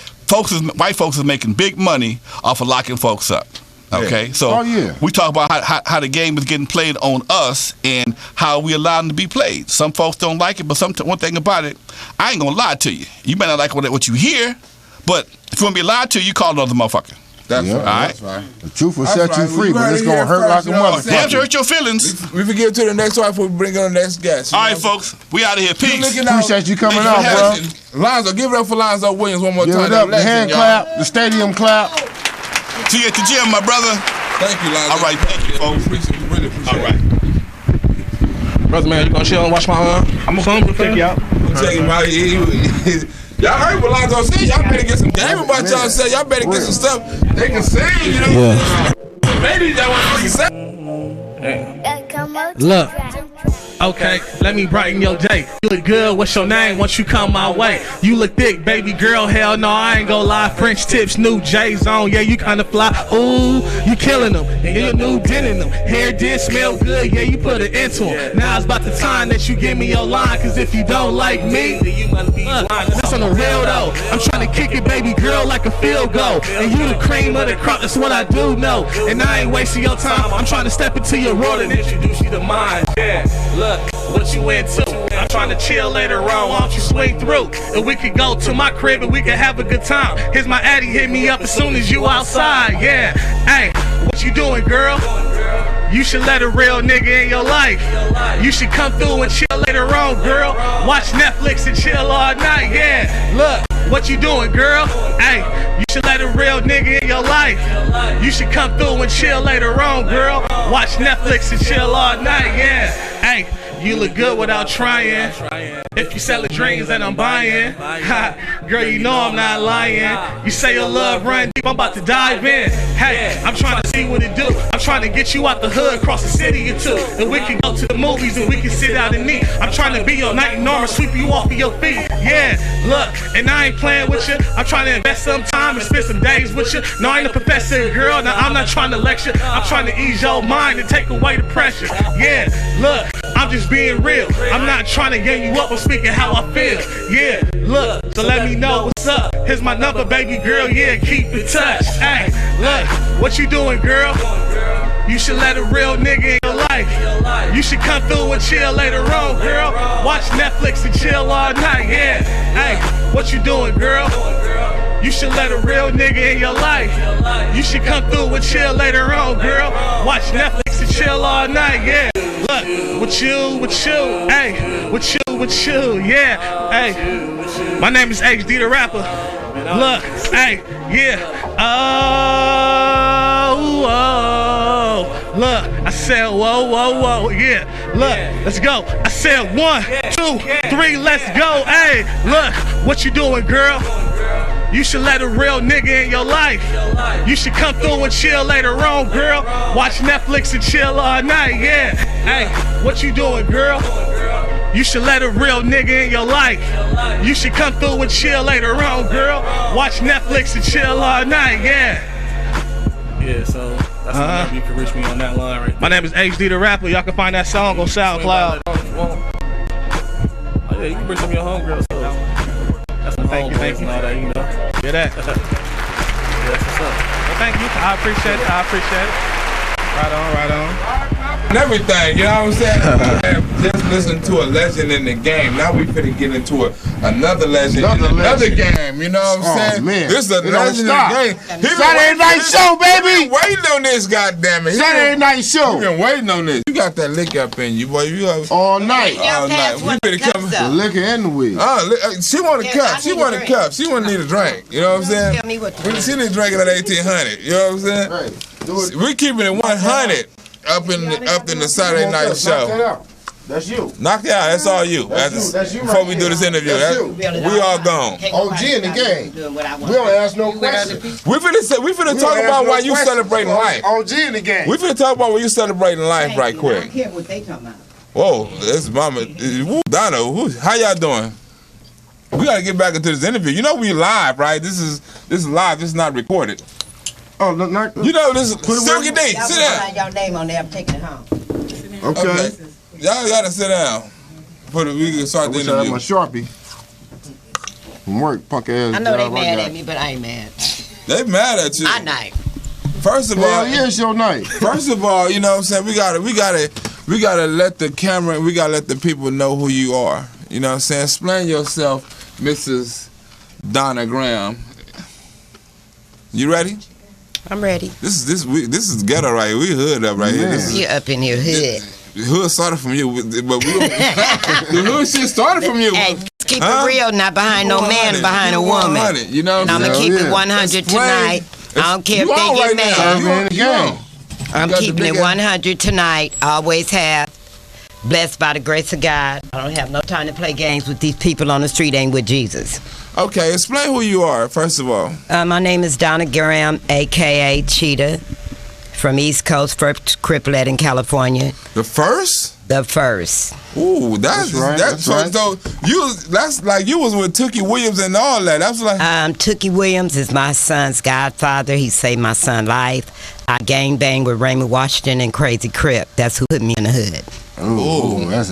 white folks is making big money off of locking folks up. Okay, so we talk about how the game is getting played on us and how we allow them to be played. Some folks don't like it, but one thing about it, I ain't gonna lie to you. You may not like what you hear, but if you want to be lied to, you call another motherfucker. That's right. All right. That's right. The truth will set you free, but it's gonna hurt like a motherfucker. Damn, to hurt your feelings. We forget to the next one before we bring on the next guest. All right, folks, we out of here. Peace. Appreciate you coming out, bro. Lonzo, give it up for Lonzo Williams one more time. Give it up, the hand clap, the stadium clap. See you at the gym, my brother. Thank you, Lonzo. All right, thank you, folks. We really appreciate it. All right. Brother, man, you gonna chill and watch my arm? I'm gonna come check you out. Check him out. Y'all heard what Lonzo said. Y'all better get some game about y'all say. Y'all better get some stuff they can sing, you know? Yeah. Maybe y'all want to sing. Look. Okay, let me brighten your day. You look good, what's your name once you come my way? You look thick, baby girl, hell no, I ain't gonna lie. French tips, new J's on, yeah, you kinda fly. Ooh, you killing them, and your new denim. Hair did smell good, yeah, you put it into them. Now it's about the time that you give me your line, cause if you don't like me, then you must be blind. That's on the real though, I'm trying to kick it, baby girl, like a field goal. And you the cream of the crop, that's what I do know. And I ain't wasting your time, I'm trying to step into your world and introduce you to mine, yeah. Look, what you into? I'm trying to chill later on. Why don't you swing through? And we could go to my crib and we could have a good time. Here's my addy, hit me up as soon as you outside. Yeah. Hey, what you doing, girl? You should let a real nigga in your life. You should come through and chill later on, girl. Watch Netflix and chill all night. Yeah. Look, what you doing, girl? Hey, you should let a real nigga in your life. You should come through and chill later on, girl. Watch Netflix and chill all night. Yeah. Hey. You look good without trying. If you selling dreams, then I'm buying. Girl, you know I'm not lying. You say your love run deep, I'm about to dive in. Hey, I'm trying to see what it do. I'm trying to get you out the hood, cross the city or two. And we can go to the movies and we can sit out and eat. I'm trying to be your night and armor, sweep you off of your feet. Yeah, look, and I ain't playing with you. I'm trying to invest some time and spend some days with you. No, I ain't a professor, girl. Now I'm not trying to lecture. I'm trying to ease your mind and take away the pressure. Yeah, look, I'm just being real. I'm not trying to gang you up. I'm speaking how I feel. Yeah, look, so let me know what's up. Here's my number, baby girl. Yeah, keep in touch. Hey, look, what you doing, girl? You should let a real nigga in your life. You should come through and chill later on, girl. Watch Netflix and chill all night. Yeah, hey, what you doing, girl? You should let a real nigga in your life. You should come through and chill later on, girl. Watch Netflix and chill all night, yeah. Look, with you, hey, with you, yeah, hey. My name is HD the Rapper. Look, hey, yeah. Oh, look, I said, whoa, yeah. Look, let's go. I said 1, 2, 3, let's go. Hey, look, what you doing, girl? You should let a real nigga in your life. You should come through and chill later on, girl. Watch Netflix and chill all night, yeah. Hey, what you doing, girl? You should let a real nigga in your life. You should come through and chill later on, girl. Watch Netflix and chill all night, yeah. Yeah, so that's the number. You can reach me on that line right there. My name is HD the Rapper. Y'all can find that song on SoundCloud. Oh yeah, you can bring some of your homegirls. So that's the Thank you. and all that, you know. Hear that? Yeah, that's what's up. Well, thank you. I appreciate it. Right on. And everything, you know what I'm saying? Just listen to a legend in the game. Now we finna get into another legend in another game. You know what I'm saying? Man. This is a legend in the game. Saturday night show, baby. He been waiting on this, goddammit. Saturday night show. He been waiting on this. You got that lick up in you, boy. You have all night. All night. We better come. The liquor and the weed. She want a cup. She want a cup. She want to need a drink. You know what I'm saying? Tell me what to do. She need a drink at 1800. You know what I'm saying? Right. We keeping it 100 up in the Saturday night show. That's you. Knock it out. That's all you. That's you Before right we do this interview, That's you. we all gone. OG in the game. We don't ask no questions. We finna talk about why you celebrating life. OG in the game. We finna talk about why you celebrating life right I quick. don't care what they talking about. Whoa, this mama. Donna, how y'all doing? We gotta get back into this interview. You know we live, right? This is live. This is not recorded. Oh, not. You know this is Silky D. Y'all Sit can down. find your name on there. I'm taking it home. Okay. Y'all gotta sit down. We can start the I wish I had my interview. Sharpie. From work, punk ass. I know they job mad got. at me, but I ain't mad. They mad at you. I night. First of Hell all, yeah, it's your night. First of all, you know what I'm saying? We gotta let the camera, we gotta let the people know who you are. You know what I'm saying? Explain yourself, Mrs. Donna Graham. You ready? I'm ready. This is ghetto right here. We hood up right here. This is, You up in your hood. the hood started from you, but we don't, the hood shit started from you. Hey, keep it real, not behind no man, behind a woman. 100, you know what And I'm I'm going to saying? keep it 100 Explain. tonight. I don't care if You they all get right mad. now. You on. I'm got the keeping big it ass- 100 tonight. Always have. Blessed by the grace of God. I don't have no time to play games with these people on the street. Ain't with Jesus. Okay, explain who you are, first of all. My name is Donna Graham, a.k.a. Cheetah, from East Coast, First Cripplet in California. The first? The first. Ooh, that's right, that's right. So that's like you was with Tookie Williams and all that. That's like Tookie Williams is my son's godfather. He saved my son's life. I gang bang with Raymond Washington and Crazy Crip. That's who put me in the hood. Ooh, that's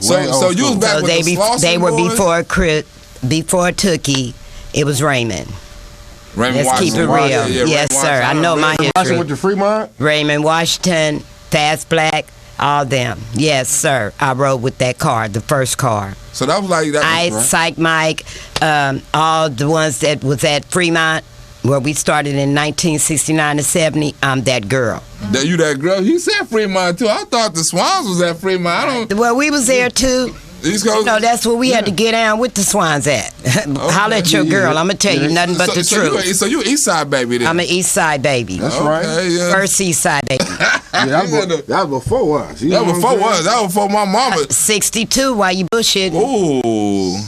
way old so you was school. back So with the Slauson they were boys? before Crip, before Tookie. It was Raymond. Raymond Let's keep it Washington. real. Yeah, Yes, Raymond sir. I Washington. know my Watching history. with the Fremont. Raymond Washington, Fast Black, all them. Yes, sir. I rode with that car, the first car. So that was like that. I, Psych Mike, all the ones that was at Fremont, where we started in 1969 to 70. I'm that girl. You that girl? You said Fremont too. I thought the Swans was at Fremont. I don't. Well, we was there too. East Coast? No, that's where we had to get down with the swines at. Holler at your girl. I'm going to tell you nothing but the truth. So you East Side baby then? I'm an East Side baby. That's right. Yeah. First East Side baby. That was before us. That was before us. That was before my mama. 62 while you bullshitting. Ooh.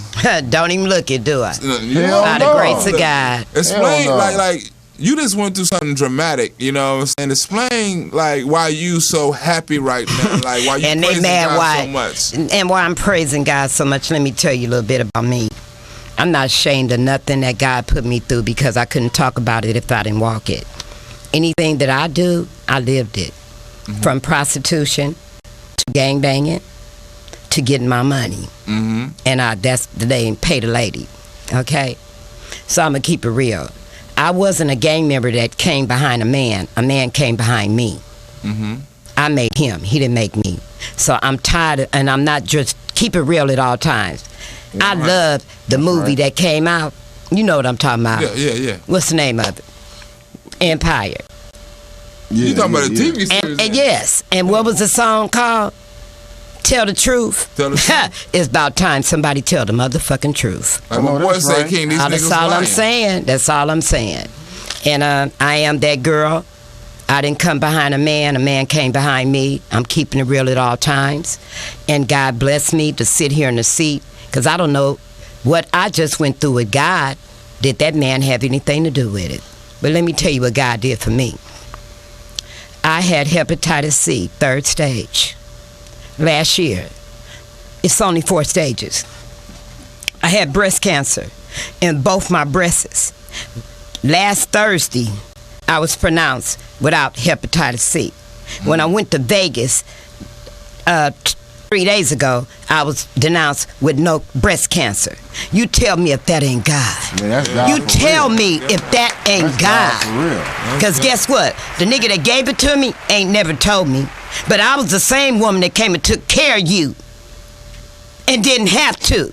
Don't even look it, do I? By the grace of God. Explain, like you just went through something dramatic, you know what I'm saying? Explain, like, why you so happy right now, like, why you and praising they mad God why, so much. And why I'm praising God so much, let me tell you a little bit about me. I'm not ashamed of nothing that God put me through because I couldn't talk about it if I didn't walk it. Anything that I do, I lived it. Mm-hmm. From prostitution to gangbanging to getting my money. Mm-hmm. And that's the name, pay the lady. Okay? So I'm going to keep it real. I wasn't a gang member that came behind a man. A man came behind me. Mm-hmm. I made him. He didn't make me. So I'm tired of, and I'm not just, keep it real at all times. Yeah, I love the movie that came out. You know what I'm talking about. Yeah. What's the name of it? Empire. Yeah, you talking about a TV series? And yes. And what was the song called? Tell the truth. Tell the truth. It's about time somebody tell the motherfucking truth. Like my boy say, King, these niggas That's all lying. I'm saying. That's all I'm saying. And I am that girl. I didn't come behind a man came behind me. I'm keeping it real at all times. And God blessed me to sit here in the seat. Because I don't know what I just went through with God. Did that man have anything to do with it? But let me tell you what God did for me. I had hepatitis C, 3rd stage. Last year. It's only 4 stages. I had breast cancer in both my breasts. Last Thursday, I was pronounced without hepatitis C. When I went to Vegas 3 days ago, I was denounced with no breast cancer. You tell me if that ain't God. Man, that's God. You tell me if that ain't God. Because guess what? The nigga that gave it to me ain't never told me. But I was the same woman that came and took care of you and didn't have to.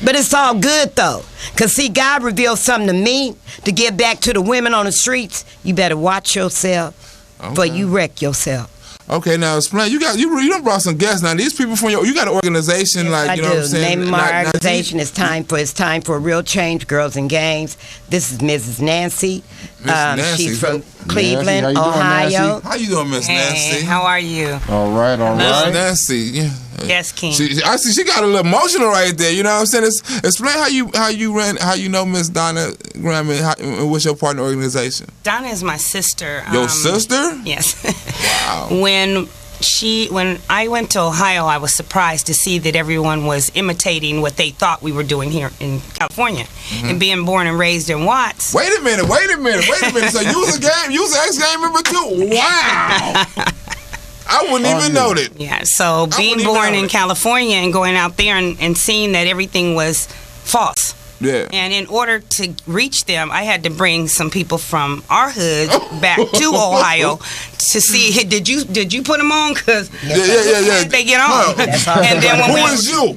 But it's all good though. Because see, God revealed something to me to give back to the women on the streets. You better watch yourself for you wreck yourself. Okay, now explain. You done brought some guests. Now these people from you got an organization, yes, like you know what I'm saying. Name of my organization is time for a real change. Girls and Gangs. This is Mrs. Nancy. Nancy. She's from Cleveland, Nancy, Ohio. How you doing, Miss Nancy? How are you? All right. Miss Nancy. Yeah. Yes, King. I see she got a little emotional right there. You know what I'm saying? Explain how you know Miss Donna Graham and what's your partner organization? Donna is my sister. Your sister? Yes. Wow. When I went to Ohio, I was surprised to see that everyone was imitating what they thought we were doing here in California. Mm-hmm. And being born and raised in Watts. Wait a minute. So you was an ex-gang member too? Wow. I wouldn't even know that. Yeah, so being born in California and going out there and seeing that everything was false. Yeah. And in order to reach them, I had to bring some people from our hood back to Ohio to see. Did you put them on? Cause yeah. They get on. And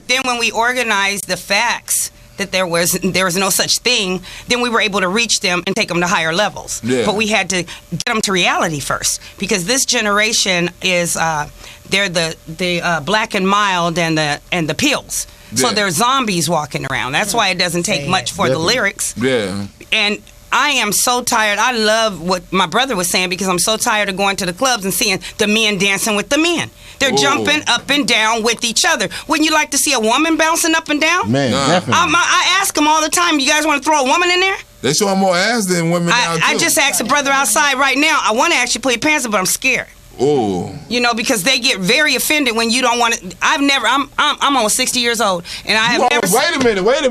then when we organized the facts that there was no such thing, then we were able to reach them and take them to higher levels. Yeah. But we had to get them to reality first, because this generation is they're the black and mild and the pills. So they're zombies walking around. That's why it doesn't take much for the lyrics. Yeah. And I am so tired. I love what my brother was saying, because I'm so tired of going to the clubs and seeing the men dancing with the men. They're jumping up and down with each other. Wouldn't you like to see a woman bouncing up and down? Man, definitely. I ask them all the time, you guys want to throw a woman in there? They showing more ass than women now too. I just asked a brother outside right now. I want to actually play pants, but I'm scared. Oh. You know, because they get very offended when you don't want to. I'm almost 60 years old, and I have never. Wait a minute. Wait a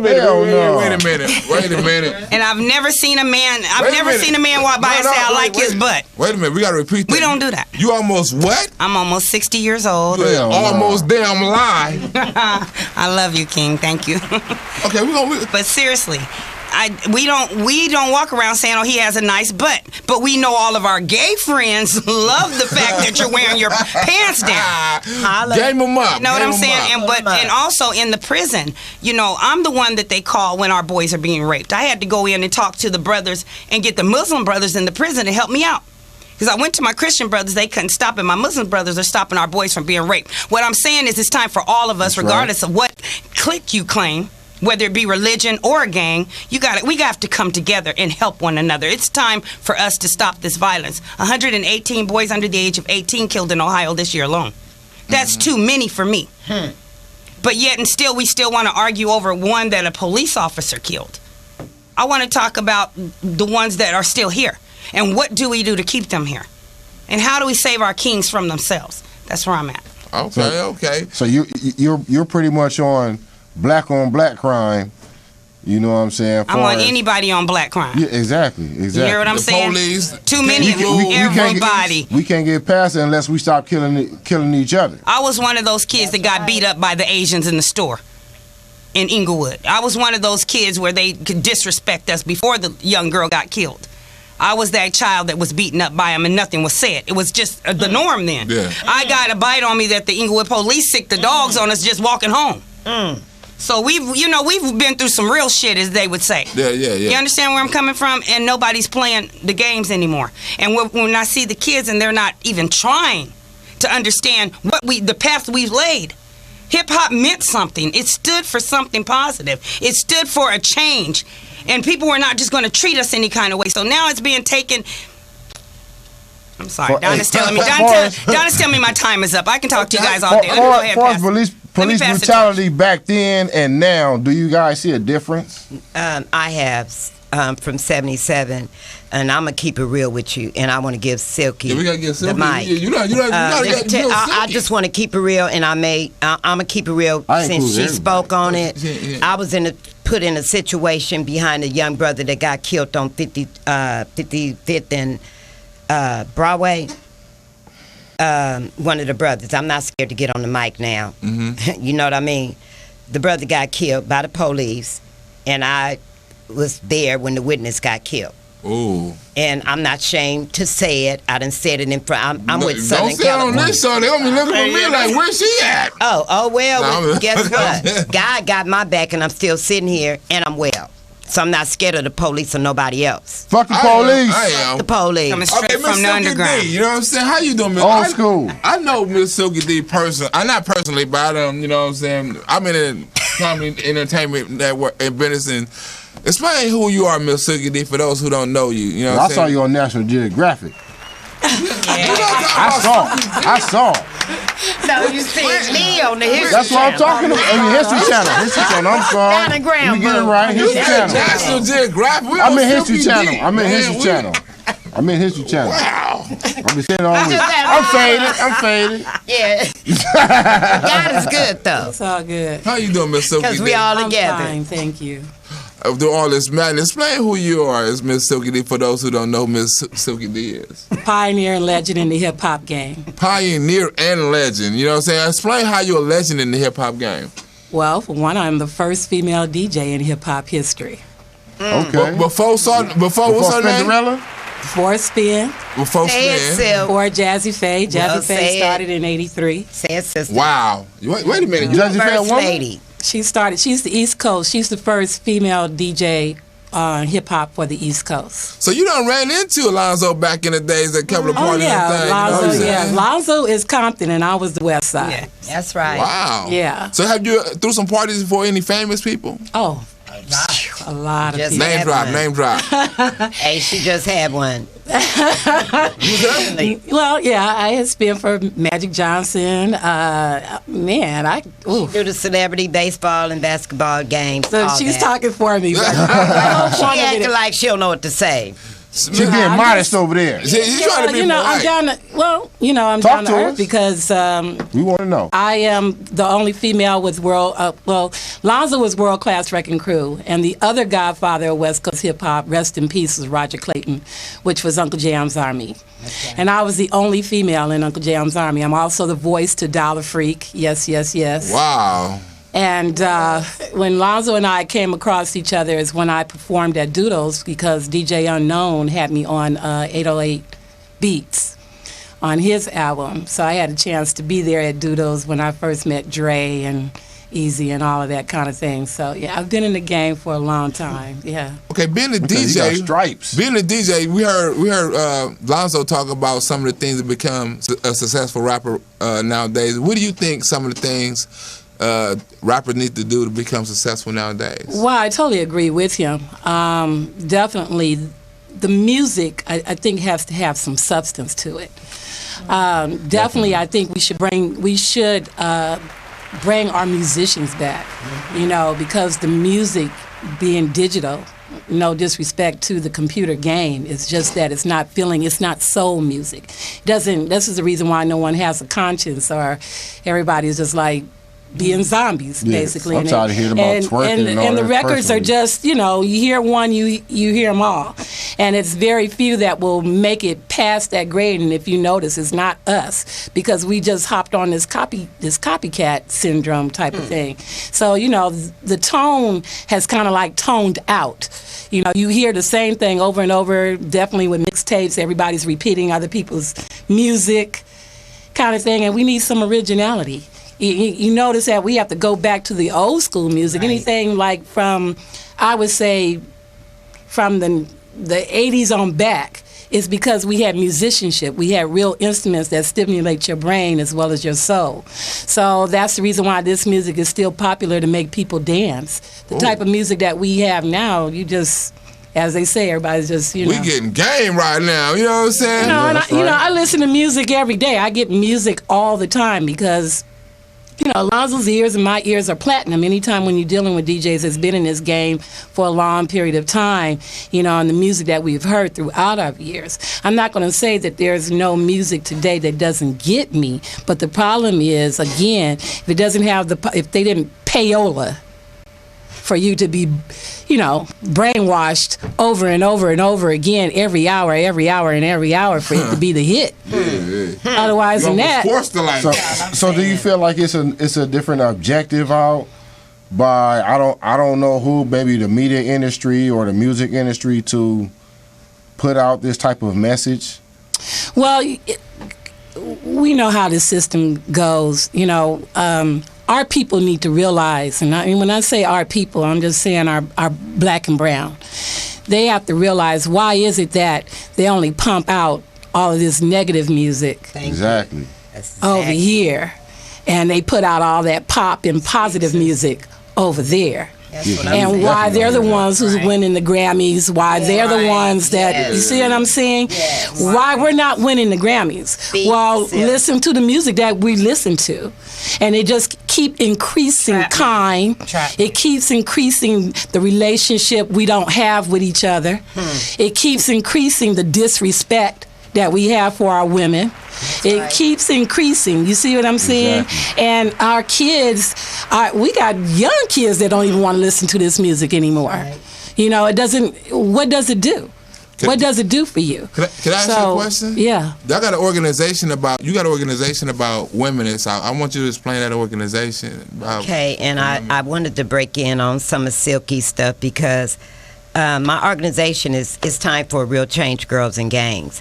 minute. And I've never seen a man. I've never seen a man walk by and say, "I like his butt." Wait a minute. We gotta repeat that. We don't do that. You almost what? I'm almost 60 years old. Almost damn lie. I love you, King. Thank you. Okay, But seriously. We don't walk around saying, oh, he has a nice butt, but we know all of our gay friends love the fact that you're wearing your pants down. Game them up. You know what I'm saying? And also in the prison, you know, I'm the one that they call when our boys are being raped. I had to go in and talk to the brothers and get the Muslim brothers in the prison to help me out. Because I went to my Christian brothers, they couldn't stop it. My Muslim brothers are stopping our boys from being raped. What I'm saying is it's time for all of us, That's regardless of what clique you claim, whether it be religion or a gang, we have to come together and help one another. It's time for us to stop this violence. 118 boys under the age of 18 killed in Ohio this year alone. That's too many for me. But yet and still, we still want to argue over one that a police officer killed. I want to talk about the ones that are still here. And what do we do to keep them here? And how do we save our kings from themselves? That's where I'm at. Okay. So you're pretty much on black crime. You know what I'm saying? I'm on anybody on black crime. Yeah, exactly. You hear what I'm saying? Police, too many of everybody. We can't get past it unless we stop killing each other. I was one of those kids that got beat up by the Asians in the store in Inglewood. I was one of those kids where they could disrespect us before the young girl got killed. I was that child that was beaten up by them and nothing was said. It was just the norm then. Yeah. I got a bite on me that the Inglewood police sicked the dogs on us just walking home. So we've been through some real shit, as they would say. Yeah. You understand where I'm coming from? And nobody's playing the games anymore. And when I see the kids and they're not even trying to understand the path we've laid. Hip hop meant something. It stood for something positive. It stood for a change. And people were not just going to treat us any kind of way. So now it's being taken. I'm sorry. Donna's telling me my time is up. I can talk to you guys all day. Go ahead, police brutality back then and now, do you guys see a difference? I have from 77, and I'm going to keep it real with you, and I want to give Silky we gotta get the mic. I just want to keep it real, and I'm going to keep it real since she spoke on it. I was put in a situation behind a young brother that got killed on 55th and Broadway. One of the brothers. I'm not scared to get on the mic now. You know what I mean? The brother got killed by the police, and I was there when the witness got killed. Ooh. And I'm not ashamed to say it. I done said it in front. I'm with Southern Don't say it on this show. They gonna be looking for me like, where's she at? Oh well, guess what? God got my back, and I'm still sitting here, and I'm well. So I'm not scared of the police or nobody else. Fuck the police. I am. The police. Coming straight from the underground. D, you know what I'm saying? How you doing, Miss? Old school. I know Miss Silky D personally. Not personally, but I don't. You know what I'm saying? I'm in the comedy entertainment network and business. And explain who you are, Miss Silky D, for those who don't know you. You know what I'm saying? I saw you on National Geographic. I saw. No, you see me on the History Channel. That's what I'm talking about. On the History Channel. History Channel. I'm sorry. Donna Graham. You get it right. History Channel. National Geographic. I'm in History Channel. I'm in History Channel. Wow. I'm just saying all week. I'm faded. Yeah. God is good though. It's all good. How you doing, Miss Silky D? Because we all together. I'm fine, thank you. Through all this madness, explain who you are as Miss Silky D for those who don't know who Miss Silky D is. Pioneer and legend in the hip hop game. Pioneer and legend. You know what I'm saying? Explain how you're a legend in the hip hop game. Well, for one, I'm the first female DJ in hip hop history. Okay. Before what's her name? Before Spin. Before Spin. Before Jazzy Faye. Jazzy Faye started in 83. Say it, sister. Wow. Wait a minute. Jazzy Faye a woman? Lady. She's the East Coast. She's the first female DJ hip hop for the East Coast. So you done ran into Lonzo back in the days at a couple of parties and things. Lonzo, Lonzo is Compton and I was the West Side. Yeah, that's right. Wow. Yeah. So have you threw some parties for any famous people? Oh, a lot of people. Name drop. Hey, she just had one. Well, yeah, I had spent for Magic Johnson. She do the celebrity baseball and basketball games. So she's talking for me. She acting like she don't know what to say. She's being modest over there. She's trying to be I'm down to earth because we want to know. I am the only female with Lonzo was world class wrecking crew, and the other godfather of West Coast hip hop, rest in peace, was Roger Clayton, which was Uncle Jam's Army. Okay. And I was the only female in Uncle Jam's Army. I'm also the voice to Dollar Freak. Yes. Wow. And when Lonzo and I came across each other is when I performed at Doodles because DJ Unknown had me on 808 Beats on his album. So I had a chance to be there at Doodles when I first met Dre and easy and all of that kind of thing. So yeah, I've been in the game for a long time. Yeah. Okay, being a DJ, stripes. Being a DJ, we heard Lonzo talk about some of the things that become a successful rapper nowadays. What do you think some of the things rappers need to do to become successful nowadays? Well, I totally agree with him. Definitely, the music I think has to have some substance to it. Definitely, I think we should bring our musicians back, you know, because the music being digital, no disrespect to the computer game, it's just that it's not soul music. This is the reason why no one has a conscience, or everybody's just like being zombies, basically. I'm tired of hearing about twerking and the records are just, you know, you hear one, you hear them all. And it's very few that will make it past that grade, and if you notice, it's not us, because we just hopped on this copycat syndrome type of thing. So, you know, the tone has kind of like toned out. You know, you hear the same thing over and over, definitely with mixtapes, everybody's repeating other people's music kind of thing, and we need some originality. You notice that we have to go back to the old school music. Right. Anything like from, I would say, from the 80s on back, is because we had musicianship. We had real instruments that stimulate your brain as well as your soul. So that's the reason why this music is still popular, to make people dance. The type of music that we have now, you just... As they say, everybody's just, you know. We getting game right now, you know what I'm saying? You know, and I listen to music every day. I get music all the time because, you know, Lonzo's ears and my ears are platinum. Anytime when you're dealing with DJs that's been in this game for a long period of time, you know, and the music that we've heard throughout our years. I'm not going to say that there's no music today that doesn't get me, but the problem is, again, if it doesn't have if they didn't payola for you to be, you know, brainwashed over and over and over again every hour and every hour for it to be the hit. Otherwise than that. So do you feel like it's a different objective out by I don't know who, maybe the media industry or the music industry, to put out this type of message? Well, we know how the system goes, you know. Our people need to realize, and when I say our people, I'm just saying our black and brown. They have to realize, why is it that they only pump out all of this negative music Exactly. over here, and they put out all that pop and positive music over there? And why they're the ones who's winning the Grammys, why they're the ones that, you see what I'm saying? Why we're not winning the Grammys? Well, listen to the music that we listen to. And it just keep increasing crime. It keeps increasing the relationship we don't have with each other. It keeps increasing the disrespect that we have for our women. It keeps increasing. You see what I'm saying? Exactly. And our kids, we got young kids that don't even want to listen to this music anymore. Right. You know, it doesn't. What does it do? What does it do for you? Can I ask you a question? Yeah. You got an organization about women. So I want you to explain that organization. Okay, and I wanted to break in on some of Silky's stuff because my organization is Time for a Real Change, Girls and Gangs.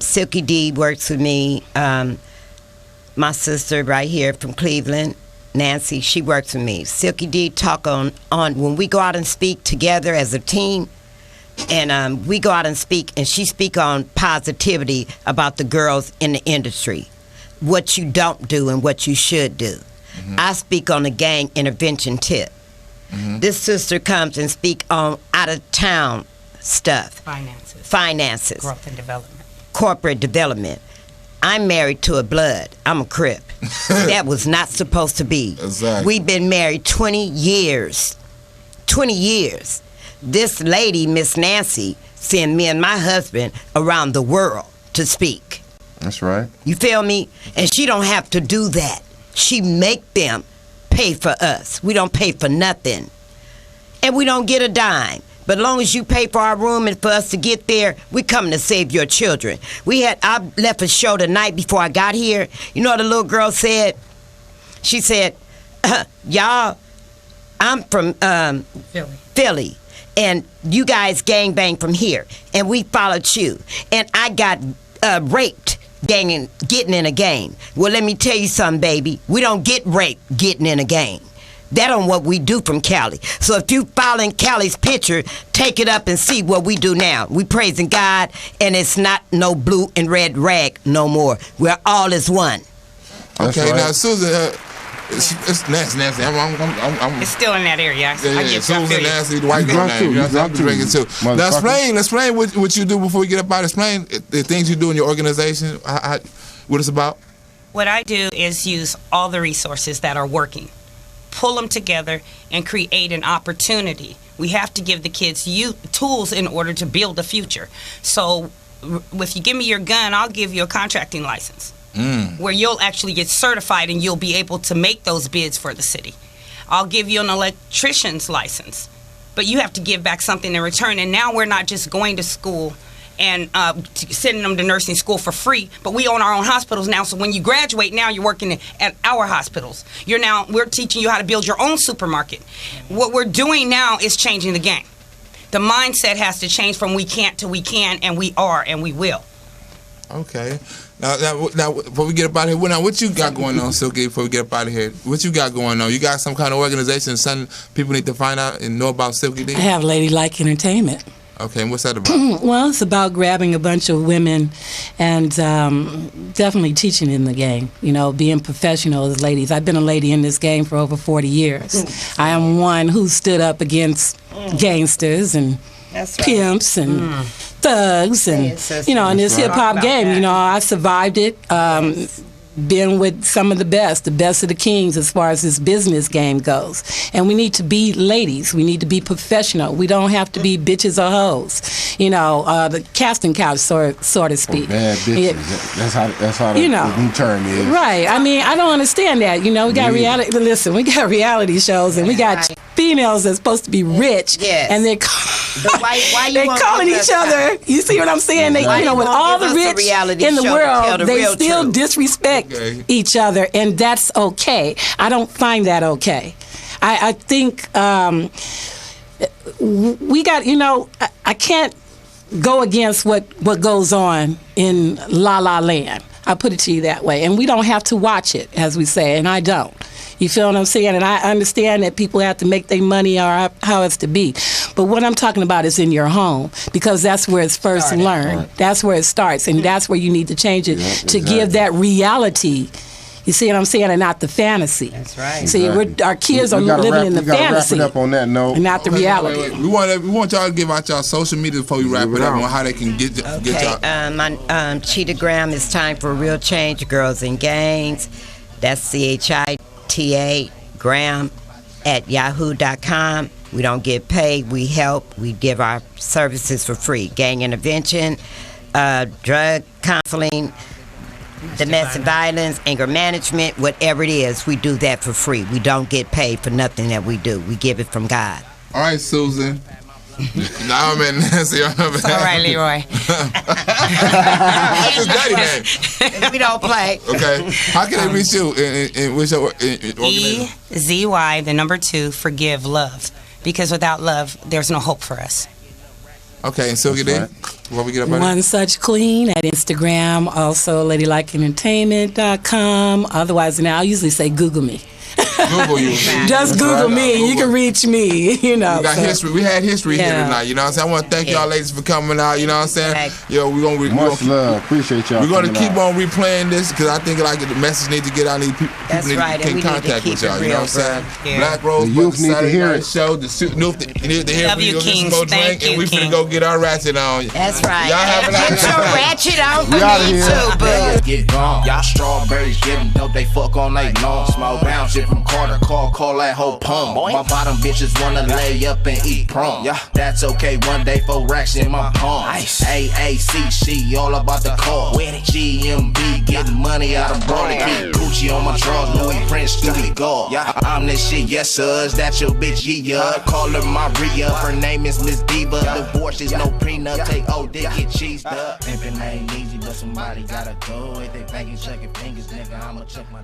Silky D works with me. My sister right here from Cleveland, Nancy, she works with me. Silky D talk on when we go out and speak together as a team, and we go out and speak, and she speak on positivity about the girls in the industry, what you don't do and what you should do. Mm-hmm. I speak on the gang intervention tip. Mm-hmm. This sister comes and speak on out of town stuff. Finances. Growth and development. Corporate development. I'm married to a blood. I'm a Crip. That was not supposed to be. Exactly. We've been married 20 years. 20 years. This lady, Miss Nancy, sent me and my husband around the world to speak. That's right. You feel me? And she don't have to do that. She make them pay for us. We don't pay for nothing. And we don't get a dime. But as long as you pay for our room and for us to get there, we come to save your children. I left a show the night before I got here. You know what the little girl said? She said, y'all, I'm from Philly. And you guys gangbang from here. And we followed you. And I got raped getting in a game. Well, let me tell you something, baby. We don't get raped getting in a game. That on what we do from Cali. So if you following Cali's picture, take it up and see what we do now. We praising God, and it's not no blue and red rag no more. We're all as one. Okay, right. Now Susan, it's nasty. It's still in that area. Susan nasty. The white girl name. You have to drink it too. Now explain what you do before we get up out. Explain the things you do in your organization. What it's about. What I do is use all the resources that are working, pull them together, and create an opportunity. We have to give the kids tools in order to build a future. So if you give me your gun, I'll give you a contracting license where you'll actually get certified and you'll be able to make those bids for the city. I'll give you an electrician's license, but you have to give back something in return. And now we're not just going to school and sending them to nursing school for free, but we own our own hospitals now. So when you graduate, now you're working at our hospitals. We're teaching you how to build your own supermarket. What we're doing now is changing the game. The mindset has to change from we can't to we can, and we are, and we will. Okay. Now, before we get up out of here, what you got going on, Silky, before we get up out of here? What you got going on? You got some kind of organization, something people need to find out and know about Silky D? I have Ladylike Entertainment. Okay, and what's that about? Well, it's about grabbing a bunch of women and definitely teaching in the game, being professional as ladies. I've been a lady in this game for over 40 years. I am one who stood up against gangsters and pimps and thugs and, in this hip-hop game. I survived it. Been with some of the best of the kings as far as this business game goes. And we need to be ladies. We need to be professional. We don't have to be bitches or hoes. The casting couch, so to speak. Bad bitches. That's how the new term is. Right. I mean, I don't understand that. We got reality. Listen, we got reality shows and we got females that's supposed to be rich. Yes. And they're calling each other. You see what I'm saying? They, with all the rich in the world, they still disrespect each other, and that's okay. I don't find that okay. I think we got, I can't go against what goes on in La La Land. I put it to you that way. And we don't have to watch it, as we say, and I don't. You feel what I'm saying? And I understand that people have to make their money or how it's to be. But what I'm talking about is in your home, because that's where it's first learned. Right. That's where it starts, and that's where you need to change it to give that reality. You see what I'm saying? And not the fantasy. That's right. See, our kids are living in the fantasy. Wrap it up on that note. And not the reality. Wait. We want y'all to give out y'all social media before we wrap it up on how they can get y'all. My Cheetah Graham, it's time for real change, girls and gangs. That's CHITA Graham at yahoo.com. We don't get paid. We help. We give our services for free. Gang intervention, drug counseling, domestic violence, anger management, whatever it is, we do that for free. We don't get paid for nothing that we do. We give it from God. All right, Susan. Now I'm in Nancy. It's all right, Leroy. That's his daddy name. We don't play. Okay. How can they reach you in which organization? EZY, 2, forgive, love. Because without love, there's no hope for us. Okay, and Silky D, what we get up on? One Such Queen at Instagram, also ladylikeNtertainment.com. Otherwise, now I usually say Google me. Google you. Just Google me. You can reach me. We got history. We had history here tonight. You know what I'm saying? I want to thank y'all ladies for coming out. You know what I'm saying? Much love. Appreciate y'all. We're going to keep on replaying this because I think the message needs to get out. People need to contact with y'all. You know what I'm saying? Yeah. Black Rose, the youth need to hear it. Show the need to hear from you. Drink, and we finna go get our ratchet on. That's right. Y'all have a Get your ratchet on for me too, boo. Get gone. Y'all strawberries getting dope. They fuck all night long. Small round shit from Carter. Call that whole pump. My bottom bitches wanna lay up and eat prom. Yeah, that's okay. One day 4 racks in my palm. AAC, she all about the car. GMB, getting money out of Brody. Keep Gucci on my drawers. Louis Prince, Stewie God. Yeah, I'm this shit. Yes, sir. That's your bitch. Yeah, call her Maria. Her name is Miss Diva. Divorce is no prenup. Take old dick, get cheesed up. Pimpin' ain't easy, but somebody gotta go. If they bangin', chuckin' fingers, nigga, I'ma chuck my.